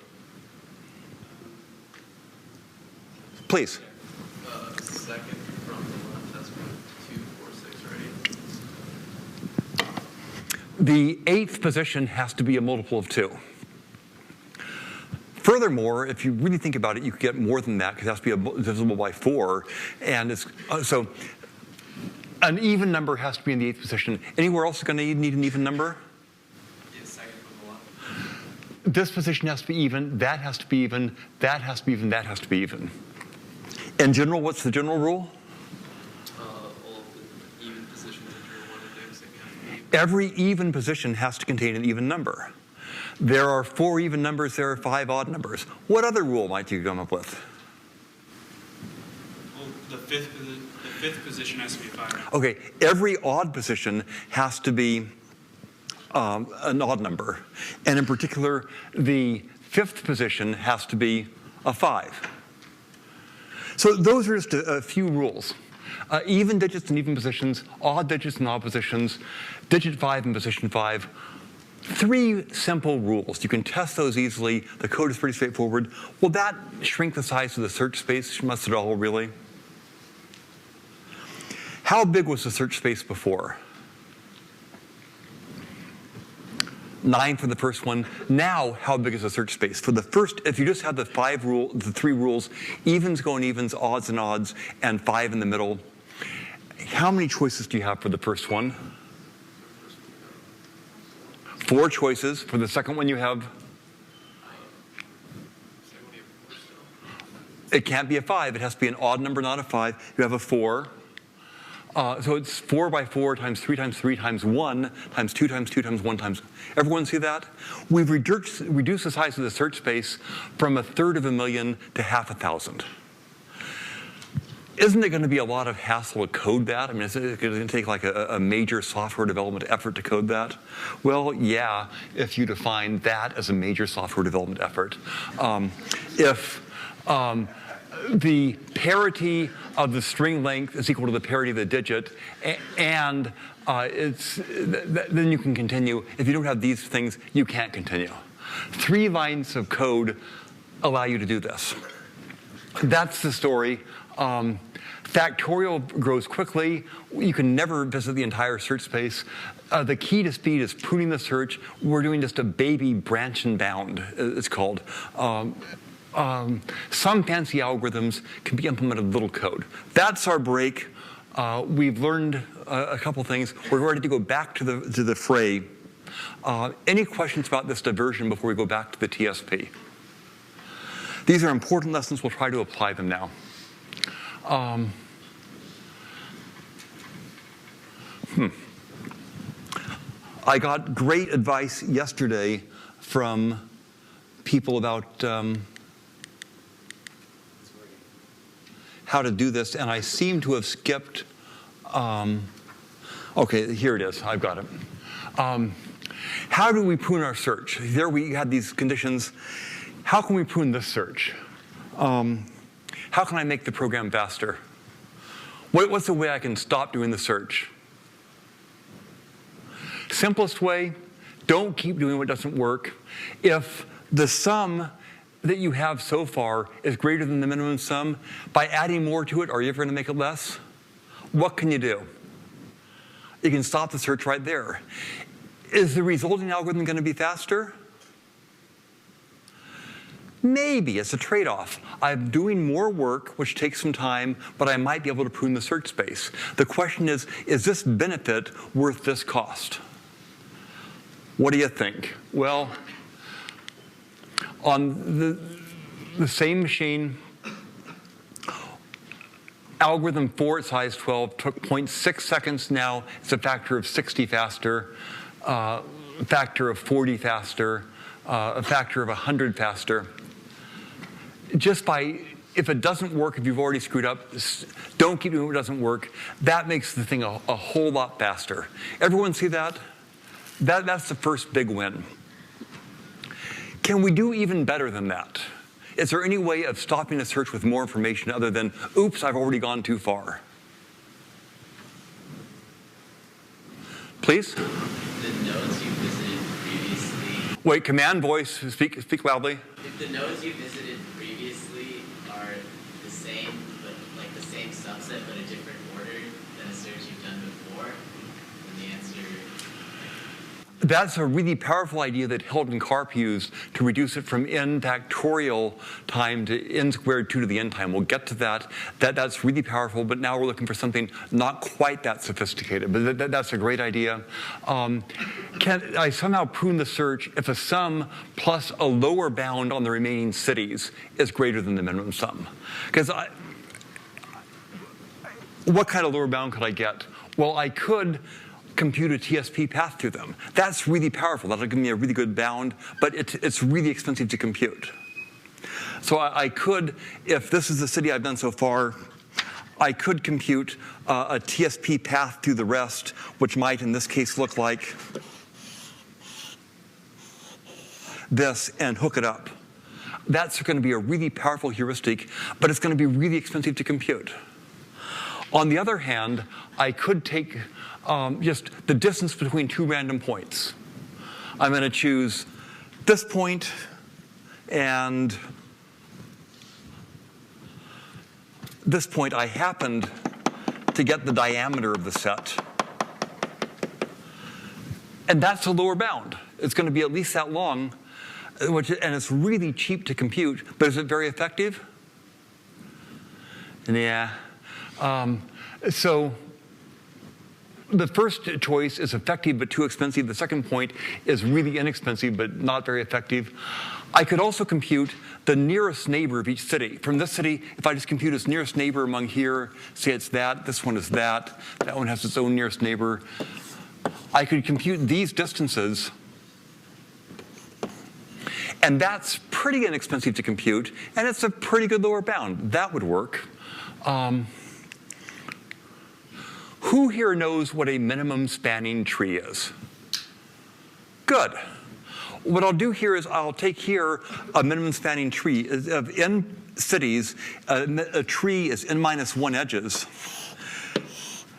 Please. Second from the left, that's 2, 4, 6, right? The 8th position has to be a multiple of 2. Furthermore, if you really think about it, you could get more than that because it has to be divisible by 4. And so an even number has to be in the 8th position. Anywhere else is going to need an even number? Yeah, second from the left. This position has to be even, that has to be even, that has to be even, that has to be even. In general, what's the general rule? All of the even positions that you're wanting to do. Every even position has to contain an even number. There are 4 even numbers, there are 5 odd numbers. What other rule might you come up with? Well, the fifth position has to be 5. Okay, every odd position has to be an odd number. And in particular, the 5th position has to be a 5. So those are just a few rules. Even digits and even positions, odd digits and odd positions, digit 5 and position 5. 3 simple rules. You can test those easily. The code is pretty straightforward. Will that shrink the size of the search space? Must it all, really? How big was the search space before? 9 for the first one. Now, how big is the search space? For the first, if you just have the 3 rules, evens go in evens, odds and odds, and 5 in the middle, how many choices do you have for the first one? 4 choices. For the second one, you have? It can't be a 5. It has to be an odd number, not a 5. You have a 4. So it's 4 by 4 times 3 times 3 times 1 times 2 times 2 times 1 times. Everyone see that? We've reduced the size of the search space from 1/3 of a million to 500,000. Isn't it going to be a lot of hassle to code that? I mean, is it going to take like a major software development effort to code that? Well, yeah, if you define that as a major software development effort. If the parity of the string length is equal to the parity of the digit, and then you can continue. If you don't have these things, you can't continue. 3 lines of code allow you to do this. That's the story. Factorial grows quickly. You can never visit the entire search space. The key to speed is pruning the search. We're doing just a baby branch and bound, it's called. Some fancy algorithms can be implemented with little code. That's our break. We've learned a couple things. We're ready to go back to the fray. Any questions about this diversion before we go back to the TSP? These are important lessons. We'll try to apply them now. I got great advice yesterday from people about how to do this, and I seem to have skipped. Okay, here it is. I've got it. How do we prune our search? There we had these conditions. How can we prune this search? How can I make the program faster? What's the way I can stop doing the search? Simplest way, don't keep doing what doesn't work. If the sum that you have so far is greater than the minimum sum, by adding more to it, are you ever going to make it less? What can you do? You can stop the search right there. Is the resulting algorithm going to be faster? Maybe. It's a trade-off. I'm doing more work, which takes some time, but I might be able to prune the search space. The question is this benefit worth this cost? What do you think? Well, on the same machine, algorithm 4 at size 12 took 0.6 seconds. Now it's a factor of 60 faster, a factor of 40 faster, a factor of 100 faster. Just by, if it doesn't work, if you've already screwed up, don't keep doing what doesn't work. That makes the thing a whole lot faster. Everyone see that? That's the first big win. Can we do even better than that? Is there any way of stopping a search with more information other than, oops, I've already gone too far? Please? The nodes you visited previously. Wait, command voice, speak loudly. If the nodes you visited previously are the same, but like the same subset, but a different order than a search you've done before, then the answer. That's a really powerful idea that Hilton Karp used to reduce it from n factorial time to n squared 2 to the n time. We'll get to that. That's really powerful, but now we're looking for something not quite that sophisticated. But that's a great idea. Can I somehow prune the search if a sum plus a lower bound on the remaining cities is greater than the minimum sum? Because what kind of lower bound could I get? Well, I could compute a TSP path to them. That's really powerful. That'll give me a really good bound, but it's really expensive to compute. So I could, if this is the city I've done so far, I could compute a TSP path through the rest, which might in this case look like this, and hook it up. That's going to be a really powerful heuristic, but it's going to be really expensive to compute. On the other hand, I could take just the distance between two random points. I'm going to choose this point and this point. I happened to get the diameter of the set. And that's a lower bound. It's going to be at least that long, and it's really cheap to compute. But is it very effective? Yeah. So the first choice is effective but too expensive. The second point is really inexpensive but not very effective. I could also compute the nearest neighbor of each city. From this city, if I just compute its nearest neighbor among here, say it's that, this one is that one has its own nearest neighbor. I could compute these distances, and that's pretty inexpensive to compute, and it's a pretty good lower bound. That would work. Who here knows what a minimum spanning tree is? Good. What I'll do here is I'll take here a minimum spanning tree. Of n cities, a tree is n minus 1 edges.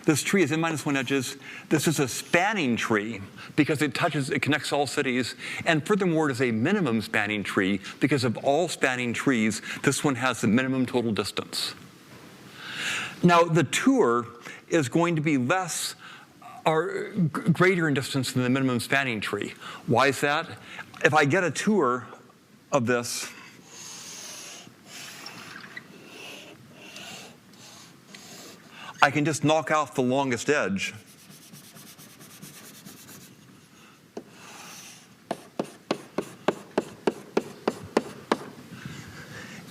This tree has n-1 edges. This is a spanning tree because it connects all cities. And furthermore, it is a minimum spanning tree because of all spanning trees, this one has the minimum total distance. Now, the tour is going to be less or greater in distance than the minimum spanning tree. Why is that? If I get a tour of this, I can just knock off the longest edge.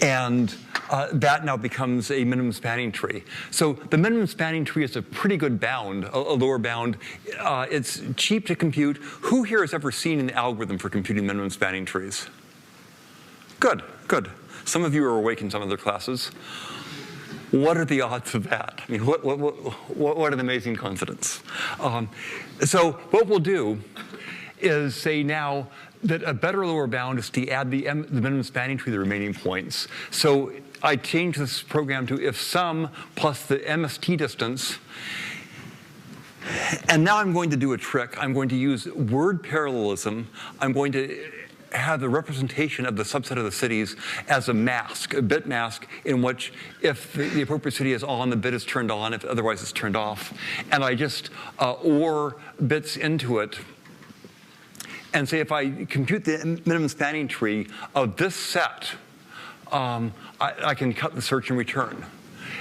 And that now becomes a minimum spanning tree. So the minimum spanning tree is a pretty good bound, a lower bound. It's cheap to compute. Who here has ever seen an algorithm for computing minimum spanning trees? Good, good. Some of you are awake in some other classes. What are the odds of that? I mean, what an amazing coincidence. So what we'll do is say now that a better lower bound is to add the minimum spanning tree to the remaining points. So I change this program to if sum plus the MST distance. And now I'm going to do a trick. I'm going to use word parallelism. I'm going to have the representation of the subset of the cities as a mask, a bit mask, in which if the appropriate city is on, the bit is turned on, if otherwise it's turned off. And I just OR bits into it and say if I compute the minimum spanning tree of this set, I can cut the search and return.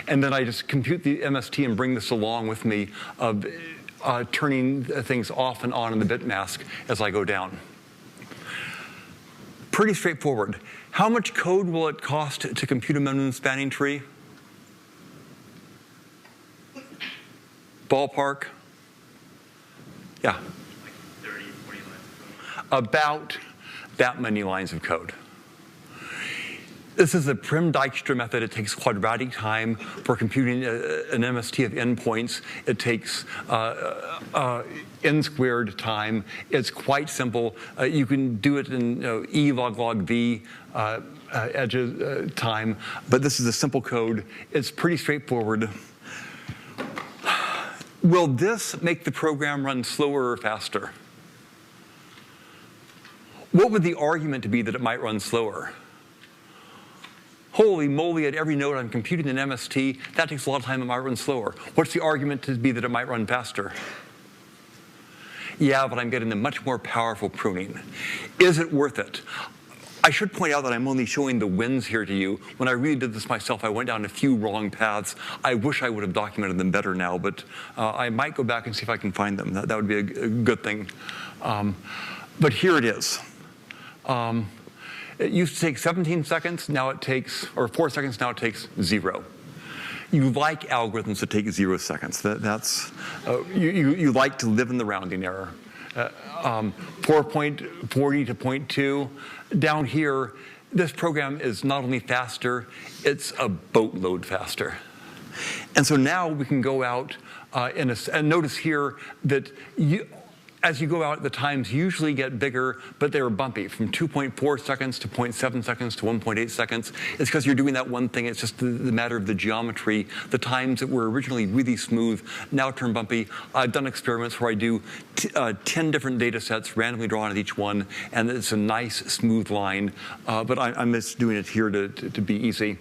And then I just compute the MST and bring this along with me of turning things off and on in the bit mask as I go down. Pretty straightforward. How much code will it cost to compute a minimum spanning tree? Ballpark? Yeah. Like 30, 40 lines of code. About that many lines of code. This is a Prim-Dijkstra method. It takes quadratic time for computing an MST of n points. It takes n squared time. It's quite simple. You can do it in E log v edges time, but this is a simple code. It's pretty straightforward. Will this make the program run slower or faster? What would the argument to be that it might run slower? Holy moly, at every node I'm computing an MST, that takes a lot of time, it might run slower. What's the argument to be that it might run faster? Yeah, but I'm getting the much more powerful pruning. Is it worth it? I should point out that I'm only showing the wins here to you. When I really did this myself, I went down a few wrong paths. I wish I would have documented them better now, but I might go back and see if I can find them. That would be a good thing. But here it is. It used to take 17 seconds, now it takes, or 4 seconds, now it takes 0. You like algorithms that take 0 seconds. That's you like to live in the rounding error. 4.40 to 0.2. Down here, this program is not only faster, it's a boatload faster. And so now we can go out and notice here that as you go out, the times usually get bigger, but they're bumpy, from 2.4 seconds to 0.7 seconds to 1.8 seconds. It's because you're doing that one thing. It's just the matter of the geometry. The times that were originally really smooth now turn bumpy. I've done experiments where I do 10 different data sets, randomly drawn at each one, and it's a nice, smooth line. But I'm just doing it here to be easy.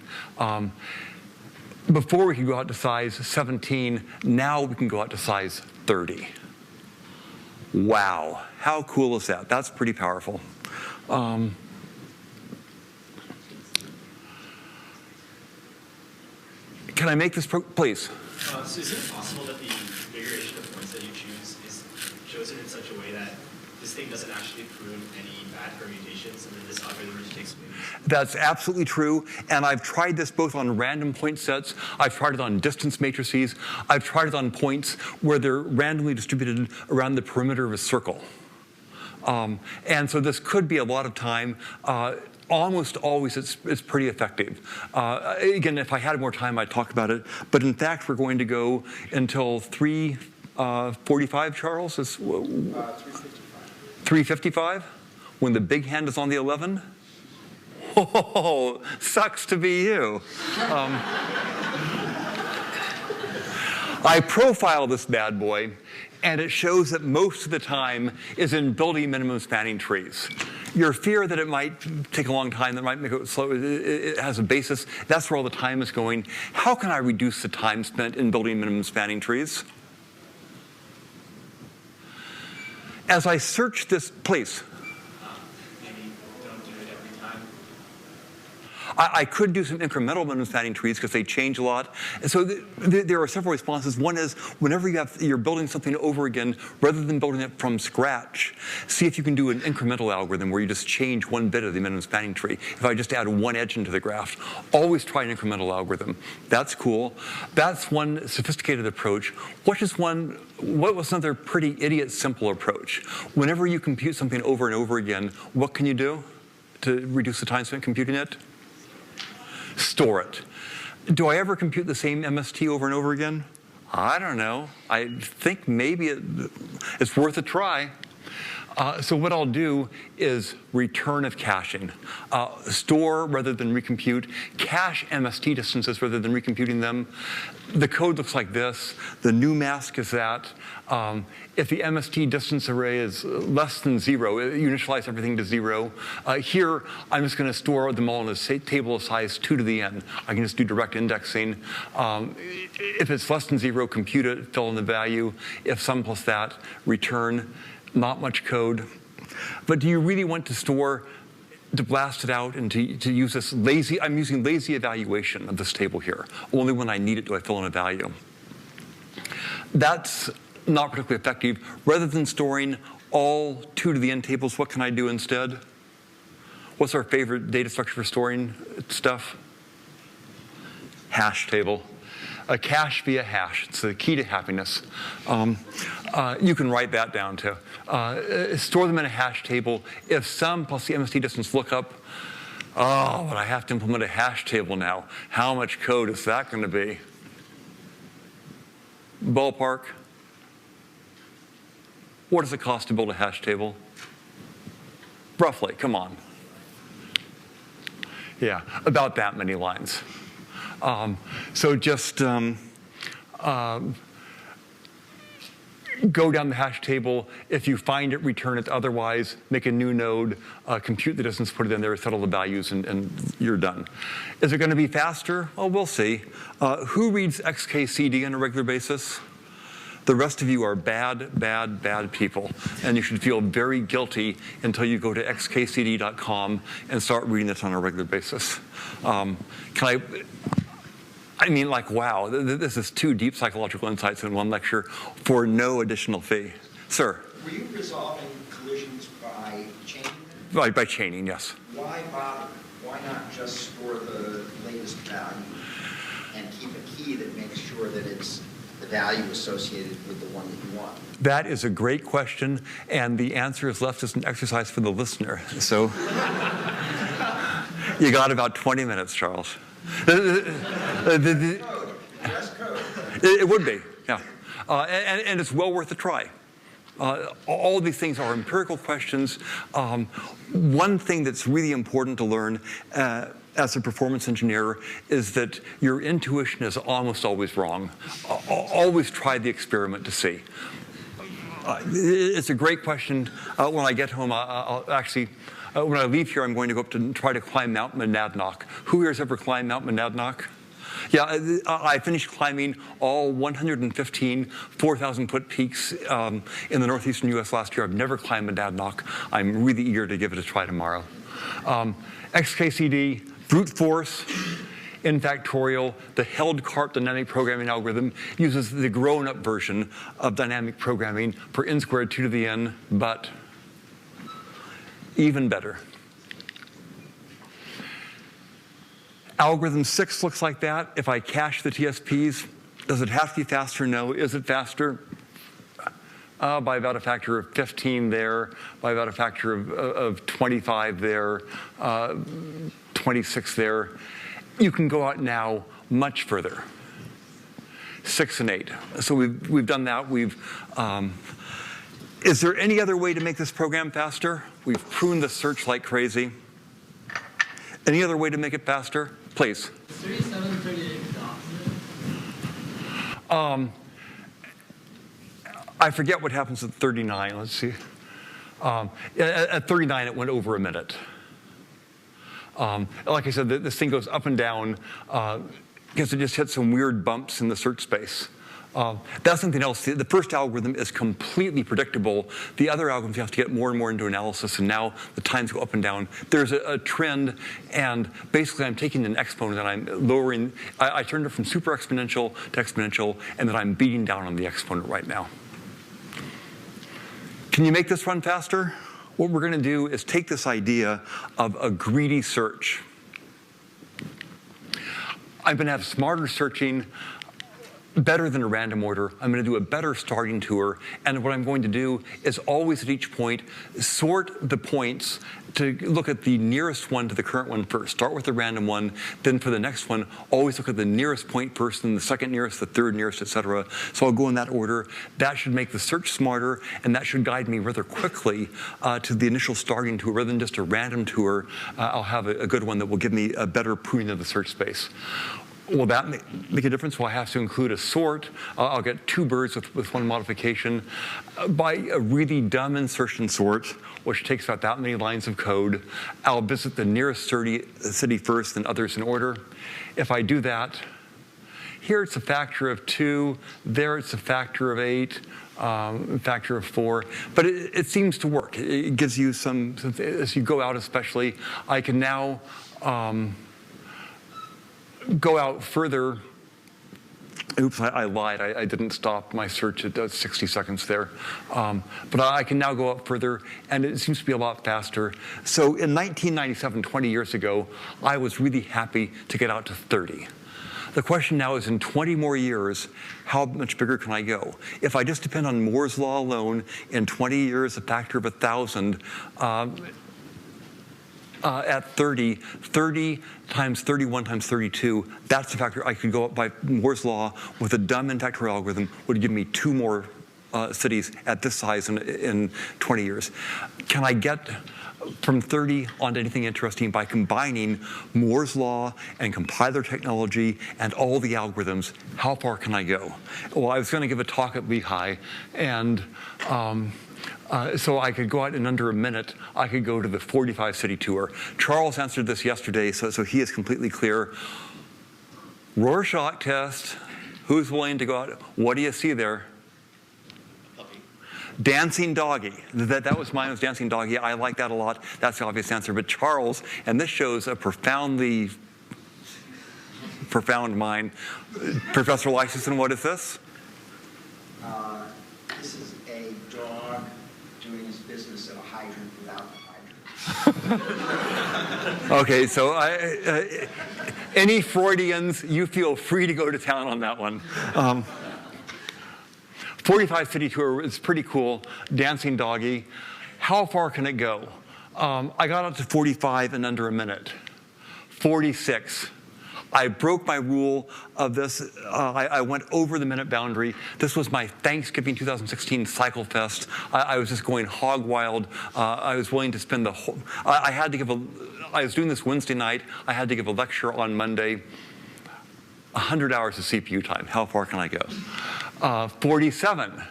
Before we could go out to size 17, now we can go out to size 30. Wow, how cool is that? That's pretty powerful. Can I make this, please? So is it possible that the configuration of points that you choose is chosen in such a way that this thing doesn't actually prune any bad permutations, and then this algorithm just takes wins? That's absolutely true, and I've tried this both on random point sets. I've tried it on distance matrices. I've tried it on points where they're randomly distributed around the perimeter of a circle. And so this could be a lot of time. Almost always it's pretty effective. Again, if I had more time, I'd talk about it. But in fact, we're going to go until 3:45, Charles? 3:55? When the big hand is on the 11? Oh, sucks to be you. I profile this bad boy, and it shows that most of the time is in building minimum spanning trees. Your fear that it might take a long time, that might make it slow, it has a basis. That's where all the time is going. How can I reduce the time spent in building minimum spanning trees? As I search this, please. Maybe don't do it every time. I could do some incremental minimum spanning trees because they change a lot. And so there are several responses. One is whenever you're building something over again, rather than building it from scratch, see if you can do an incremental algorithm where you just change one bit of the minimum spanning tree. If I just add one edge into the graph, always try an incremental algorithm. That's cool. That's one sophisticated approach. What was another pretty idiot simple approach? Whenever you compute something over and over again, what can you do to reduce the time spent computing it? Store it. Do I ever compute the same MST over and over again? I don't know. I think maybe it's worth a try. So what I'll do is return of caching. Store rather than recompute. Cache MST distances rather than recomputing them. The code looks like this. The new mask is that. If the MST distance array is less than 0, you initialize everything to 0. Here, I'm just going to store them all in a table of size 2 to the n. I can just do direct indexing. If it's less than 0, compute it, fill in the value. If sum plus that, return. Not much code. But do you really want to store, to blast it out and to use this lazy, I'm using lazy evaluation of this table here. Only when I need it do I fill in a value. That's not particularly effective. Rather than storing all 2 to the n tables, what can I do instead? What's our favorite data structure for storing stuff? Hash table. A cache via hash. It's the key to happiness. You can write that down too. Store them in a hash table. If sum plus the MST distance lookup, oh, but I have to implement a hash table now. How much code is that going to be? Ballpark? What does it cost to build a hash table? Roughly, come on. Yeah, about that many lines. So just go down the hash table. If you find it, return it. Otherwise, make a new node, compute the distance, put it in there, settle the values, and you're done. Is it going to be faster? Well, we'll see. Who reads XKCD on a regular basis? The rest of you are bad, bad, bad people. And you should feel very guilty until you go to xkcd.com and start reading this on a regular basis. I mean, like, wow, this is 2 deep psychological insights in one lecture for no additional fee. Sir? Were you resolving collisions by chaining? By chaining, yes. Why bother? Why not just store the latest value and keep a key that makes sure that it's the value associated with the one that you want? That is a great question, and the answer is left as an exercise for the listener. So you got about 20 minutes, Charles. Dress code. It would be, yeah. And it's well worth a try. All of these things are empirical questions. One thing that's really important to learn as a performance engineer is that your intuition is almost always wrong. Always try the experiment to see. It's a great question. When I get home, I'll actually, when I leave here, I'm going to go up to try to climb Mount Monadnock. Who here has ever climbed Mount Monadnock? Yeah, I finished climbing all 115 4,000-foot peaks in the northeastern U.S. last year. I've never climbed Monadnock. I'm really eager to give it a try tomorrow. XKCD, brute force, in factorial, the held cart dynamic programming algorithm uses the grown-up version of dynamic programming for n squared 2 to the n, but even better. Algorithm 6 looks like that. If I cache the TSPs, does it have to be faster? No. Is it faster? By about a factor of 15 there, by about a factor of 25 there, 26 there. You can go out now much further. 6 and 8. So we've done that. Is there any other way to make this program faster? We've pruned the search like crazy. Any other way to make it faster? Please. 3738 document. I forget what happens at 39. Let's see. At 39, it went over a minute. Like I said, this thing goes up and down because it just hit some weird bumps in the search space. That's something else. The first algorithm is completely predictable. The other algorithms, you have to get more and more into analysis, and now the times go up and down. There's a trend, and basically I'm taking an exponent and I'm lowering. I turned it from super exponential to exponential, and then I'm beating down on the exponent right now. Can you make this run faster? What we're going to do is take this idea of a greedy search. I'm going to have smarter searching, better than a random order. I'm going to do a better starting tour. And what I'm going to do is always at each point sort the points to look at the nearest one to the current one first. Start with the random one. Then for the next one, always look at the nearest point first, and the second nearest, the third nearest, etc. So I'll go in that order. That should make the search smarter, and that should guide me rather quickly to the initial starting tour. Rather than just a random tour, I'll have a good one that will give me a better pruning of the search space. Will that make a difference? Well, I have to include a sort. I'll get two birds with one modification. By a really dumb insertion sort, which takes about that many lines of code, I'll visit the nearest city first, then others in order. If I do that, here it's a factor of 2, there it's a factor of 8, factor of 4, but it seems to work. It gives you some, as you go out especially, I can now go out further. Oops, I lied. I didn't stop my search at 60 seconds there. But I can now go up further, and it seems to be a lot faster. So in 1997, 20 years ago, I was really happy to get out to 30. The question now is, in 20 more years, how much bigger can I go? If I just depend on Moore's law alone, in 20 years, a factor of 1,000, at 30 times 31 times 32, that's the factor I could go up by Moore's law with a dumb n-factorial algorithm would give me 2 more cities at this size in 20 years. Can I get from 30 onto anything interesting by combining Moore's law and compiler technology and all the algorithms? How far can I go? Well, I was going to give a talk at Lehigh, and so I could go out in under a minute. I could go to the 45-city tour. Charles answered this yesterday, so he is completely clear. Rorschach test. Who's willing to go out? What do you see there? Puppy. Dancing doggy. That was mine, was dancing doggy. I like that a lot. That's the obvious answer. But Charles, and this shows a profound mind. Professor Lysis, what is this? This is a dog doing his business at a hydrant without a hydrant. Okay, so any Freudians, you feel free to go to town on that one. 45-city tour is pretty cool. Dancing doggy. How far can it go? I got up to 45 in under a minute. 46. I broke my rule of this. I went over the minute boundary. This was my Thanksgiving 2016 Cycle Fest. I was just going hog wild. I was willing to spend the whole, I was doing this Wednesday night. I had to give a lecture on Monday. 100 hours of CPU time. How far can I go? 47.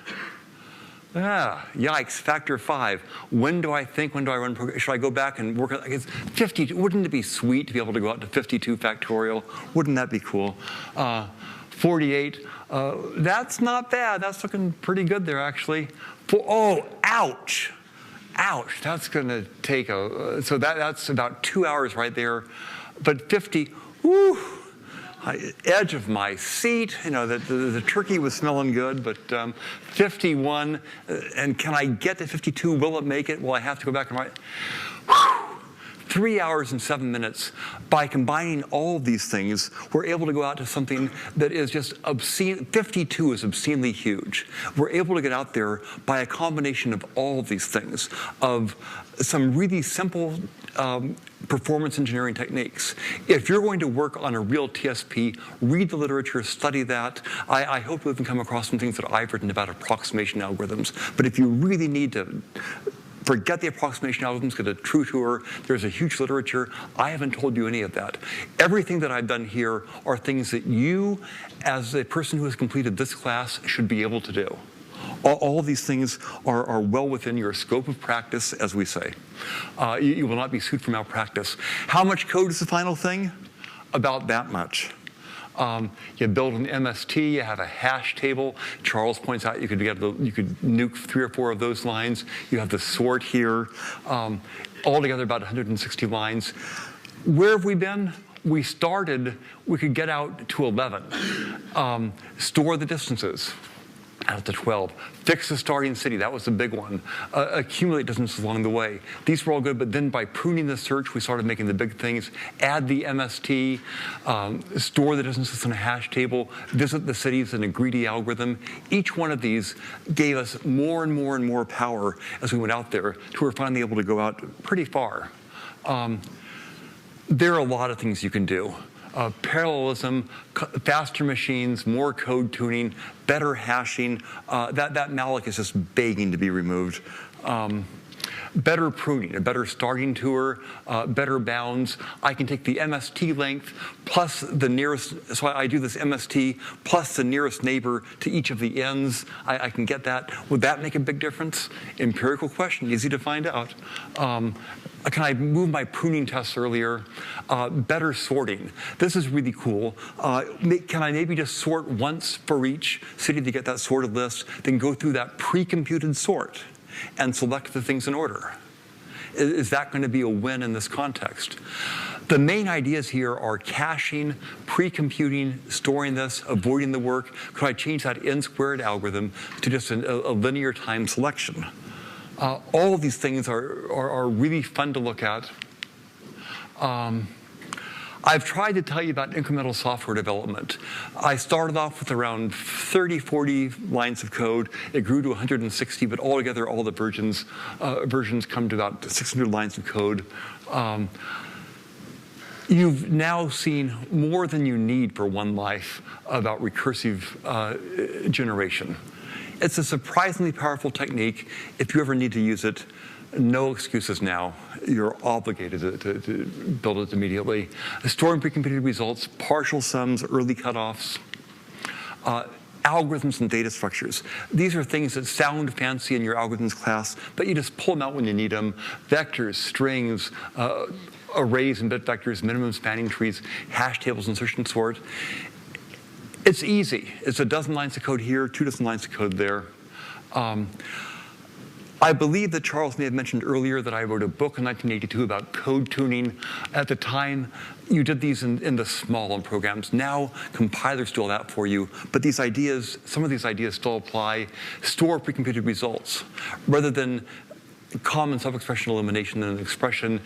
Yikes, factor 5. When do I run? Should I go back and work? It's 50. Wouldn't it be sweet to be able to go out to 52 factorial? Wouldn't that be cool? 48. That's not bad. That's looking pretty good there, actually. Oh, ouch. Ouch. That's going to take so that's about 2 hours right there. But 50, whoo. Edge of my seat, the turkey was smelling good, but 51, and can I get to 52? Will it make it? Will I have to go back and write? 3 hours and 7 minutes. By combining all of these things, we're able to go out to something that is just obscene. 52 is obscenely huge. We're able to get out there by a combination of all of these things, of some really simple performance engineering techniques. If you're going to work on a real TSP, read the literature, study that. I hope we can come across some things that I've written about approximation algorithms. But if you really need to forget the approximation algorithms, get a true tour, there's a huge literature. I haven't told you any of that. Everything that I've done here are things that you, as a person who has completed this class, should be able to do. All these things are well within your scope of practice, as we say. You will not be sued for malpractice. How much code is the final thing? About that much. You build an MST, you have a hash table. Charles points out you could nuke 3 or 4 of those lines. You have the sort here. Altogether about 160 lines. Where have we been? We could get out to 11. Store the distances out to 12. Fix the starting city, that was the big one. Accumulate distances along the way. These were all good, but then by pruning the search, we started making the big things. Add the MST, store the distances in a hash table, visit the cities in a greedy algorithm. Each one of these gave us more and more and more power as we went out there, till we were finally able to go out pretty far. There are a lot of things you can do. Parallelism, faster machines, more code tuning, better hashing. That malloc is just begging to be removed. Better pruning, a better starting tour, better bounds. I can take the MST length plus the nearest, so I do this MST plus the nearest neighbor to each of the ends. I can get that. Would that make a big difference? Empirical question, easy to find out. Can I move my pruning tests earlier? Better sorting. This is really cool. Can I maybe just sort once for each city to get that sorted list, then go through that pre-computed sort and select the things in order? Is that going to be a win in this context? The main ideas here are caching, pre-computing, storing this, avoiding the work. Could I change that n-squared algorithm to just a linear time selection? All of these things are really fun to look at. I've tried to tell you about incremental software development. I started off with around 30, 40 lines of code. It grew to 160, but altogether, all the versions come to about 600 lines of code. You've now seen more than you need for one life about recursive generation. It's a surprisingly powerful technique. If you ever need to use it, no excuses now. You're obligated to build it immediately. Storing pre-computed results, partial sums, early cutoffs, algorithms and data structures. These are things that sound fancy in your algorithms class, but you just pull them out when you need them. Vectors, strings, arrays and bit vectors, minimum spanning trees, hash tables, insertion sort. It's easy. It's a dozen lines of code here, 2 dozen lines of code there. I believe that Charles may have mentioned earlier that I wrote a book in 1982 about code tuning. At the time, you did these in the small programs. Now, compilers do all that for you. But these ideas, some of these ideas still apply. Store pre-computed results. Rather than common self-expression elimination in an expression,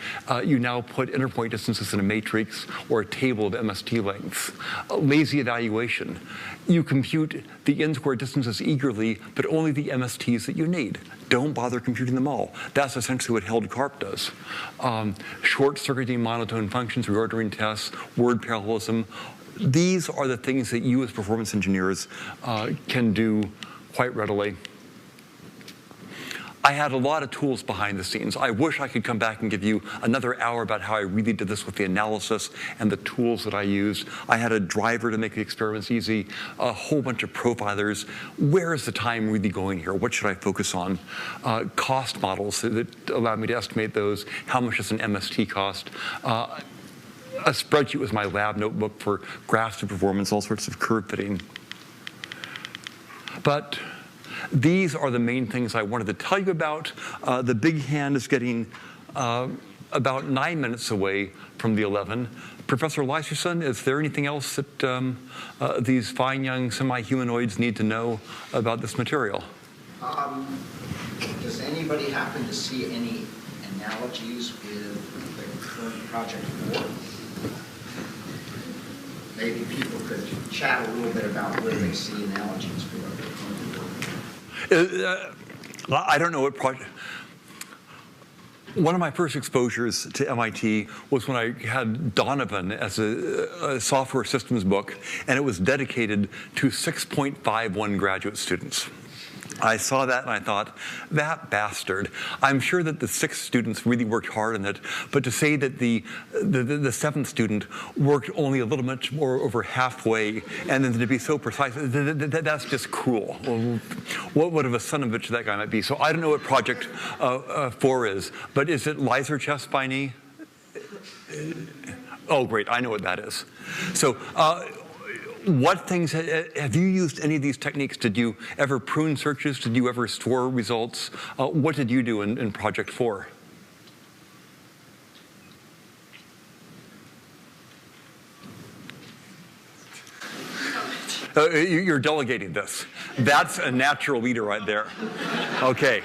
you now put interpoint distances in a matrix or a table of MST lengths. Lazy evaluation. You compute the n-squared distances eagerly, but only the MSTs that you need. Don't bother computing them all. That's essentially what held carp does. Short-circuiting monotone functions, reordering tests, word parallelism. These are the things that you as performance engineers can do quite readily. I had a lot of tools behind the scenes. I wish I could come back and give you another hour about how I really did this with the analysis and the tools that I used. I had a driver to make the experiments easy, a whole bunch of profilers. Where is the time really going here? What should I focus on? Cost models that allowed me to estimate those. How much does an MST cost? A spreadsheet was my lab notebook for graphs of performance, all sorts of curve fitting. But these are the main things I wanted to tell you about. The big hand is getting about 9 minutes away from the 11. Professor Lyserson, is there anything else that these fine young semi-humanoids need to know about this material? Does anybody happen to see any analogies with the current project board? Maybe people could chat a little bit about where they see analogies for what they're going to work. I don't know what project. One of my first exposures to MIT was when I had Donovan as a software systems book, and it was dedicated to 6.51 graduate students. I saw that and I thought, that bastard. I'm sure that the 6 students really worked hard on it, but to say that the 7th student worked only a little much more over halfway, and then to be so precise, that's just cruel. What of a son of a bitch that guy might be? So I don't know what project 4 is, but is it Lizer chess by knee? Oh, great, I know what that is. So, what things, have you used any of these techniques? Did you ever prune searches? Did you ever store results? What did you do in Project 4? You're delegating this. That's a natural leader right there. Okay.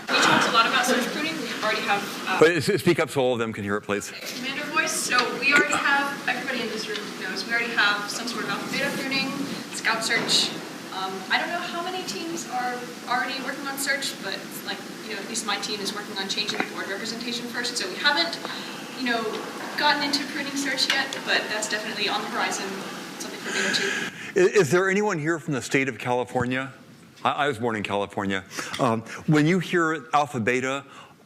We talked a lot about search pruning. We already have... But speak up so all of them can hear it, please. Commander voice. So we already have, everybody in this room knows, we already have some sort of alpha beta pruning, scout search. I don't know how many teams are already working on search, but like, at least my team is working on changing the board representation first. So we haven't, gotten into pruning search yet, but that's definitely on the horizon, something for beta 2. Is there anyone here from the state of California? I was born in California. When you hear alpha beta,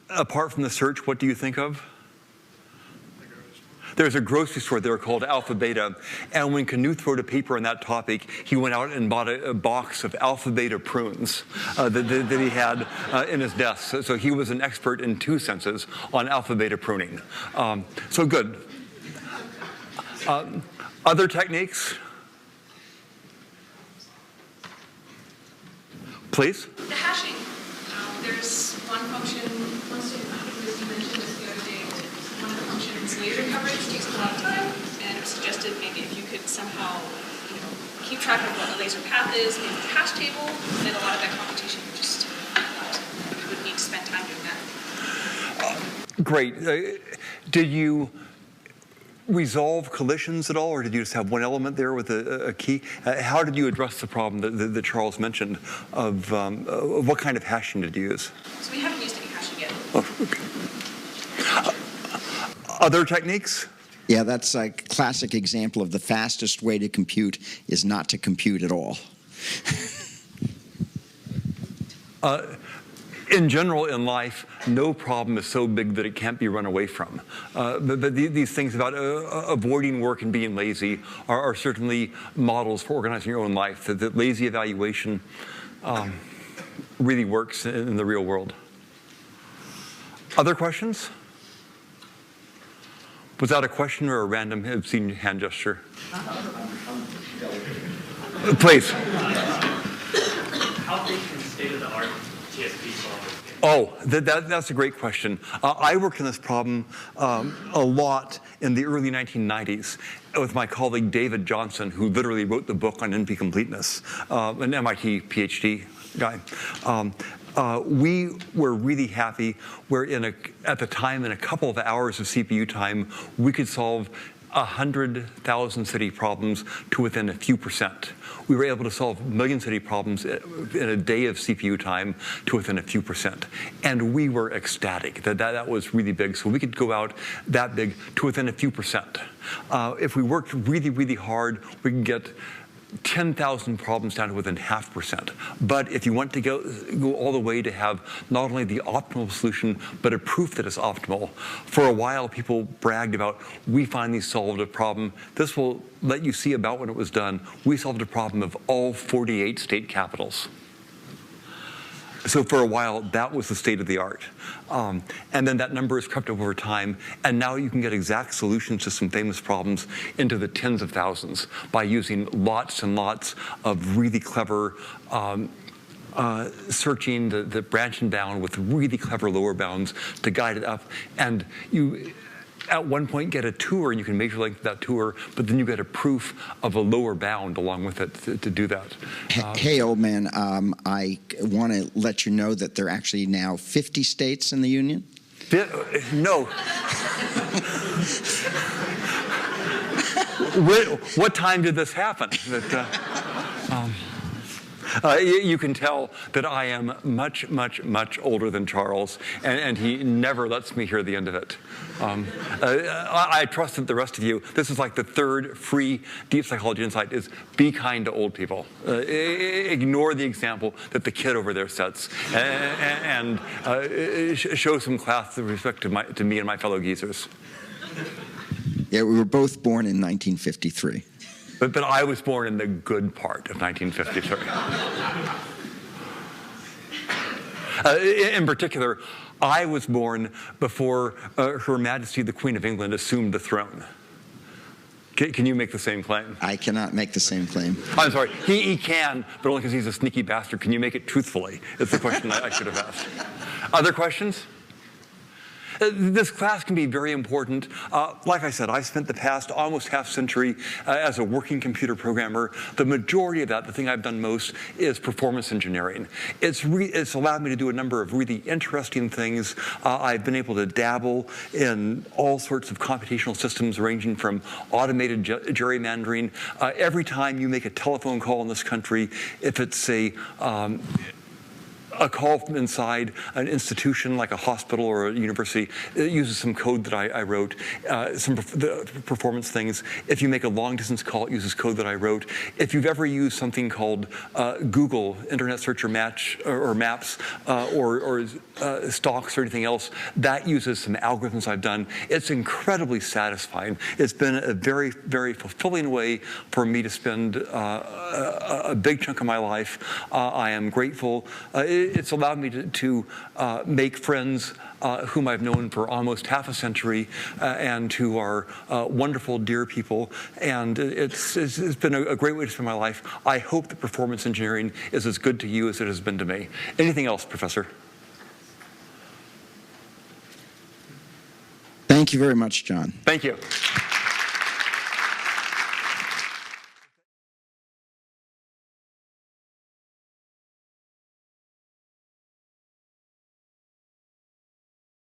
apart from the search, what do you think of? There's a grocery store there called Alpha Beta, and when Knuth wrote a paper on that topic, he went out and bought a box of Alpha Beta prunes that he had in his desk. So he was an expert in 2 senses on Alpha Beta pruning. So good. Other techniques? Please? The hashing. There's one function, you mentioned this the other day, one of the functions, laser coverage, takes a lot of time, and it was suggested maybe if you could somehow, keep track of what the laser path is, maybe the hash table, then a lot of that computation would just, you would need to spend time doing that. Great. Did you resolve collisions at all, or did you just have one element there with a key? How did you address the problem that Charles mentioned of what kind of hashing did you use? So we haven't used any hashing yet. Oh, okay. Other techniques? Yeah, that's a classic example of the fastest way to compute is not to compute at all. In general, in life, no problem is so big that it can't be run away from. But these things about avoiding work and being lazy are certainly models for organizing your own life. That lazy evaluation really works in the real world. Other questions? Was that a question or a random obscene hand gesture? Please. How big can state-of-the-art TSP solve? Oh, that's a great question. I worked on this problem a lot in the early 1990s with my colleague David Johnson, who literally wrote the book on NP completeness, an MIT PhD guy. We were really happy where at the time, in a couple of hours of CPU time, we could solve 100,000 city problems to within a few percent. We were able to solve million city problems in a day of CPU time to within a few percent. And we were ecstatic that was really big. So we could go out that big to within a few percent. If we worked really, really hard, we could get 10,000 problems down to within 0.5%. But if you want to go all the way to have not only the optimal solution, but a proof that it's optimal, for a while people bragged about, we finally solved a problem. This will let you see about when it was done. We solved a problem of all 48 state capitals. So for a while, that was the state of the art. And then that number has crept up over time, and now you can get exact solutions to some famous problems into the tens of thousands by using lots and lots of really clever searching, the branching down with really clever lower bounds to guide it up. And you, at one point, get a tour, and you can measure length of that tour, but then you get a proof of a lower bound along with it to do that. Hey, old man, I want to let you know that there are actually now 50 states in the Union. No. What time did this happen? You can tell that I am much, much, much older than Charles, and he never lets me hear the end of it. I trust that the rest of you, this is like the third free deep psychology insight, is be kind to old people. Ignore the example that the kid over there sets, and show some class with respect to me and my fellow geezers. Yeah, we were both born in 1953. But I was born in the good part of 1953. In particular, I was born before Her Majesty the Queen of England assumed the throne. Can you make the same claim? I cannot make the same claim. I'm sorry. He can, but only because he's a sneaky bastard. Can you make it truthfully? It's the question I should have asked. Other questions? This class can be very important. Like I said, I've spent the past almost half century as a working computer programmer. The majority of that, the thing I've done most, is performance engineering. It's allowed me to do a number of really interesting things. I've been able to dabble in all sorts of computational systems, ranging from automated gerrymandering. Every time you make a telephone call in this country, if it's a call from inside an institution like a hospital or a university, it uses some code that I wrote, some performance things. If you make a long-distance call, it uses code that I wrote. If you've ever used something called Google Internet Search or Match or Maps or Stocks or anything else, that uses some algorithms I've done. It's incredibly satisfying. It's been a very, very fulfilling way for me to spend a big chunk of my life. I am grateful. It's allowed me to make friends whom I've known for almost half a century and who are wonderful, dear people. And it's been a great way to spend my life. I hope that performance engineering is as good to you as it has been to me. Anything else, Professor? Thank you very much, Jon. Thank you.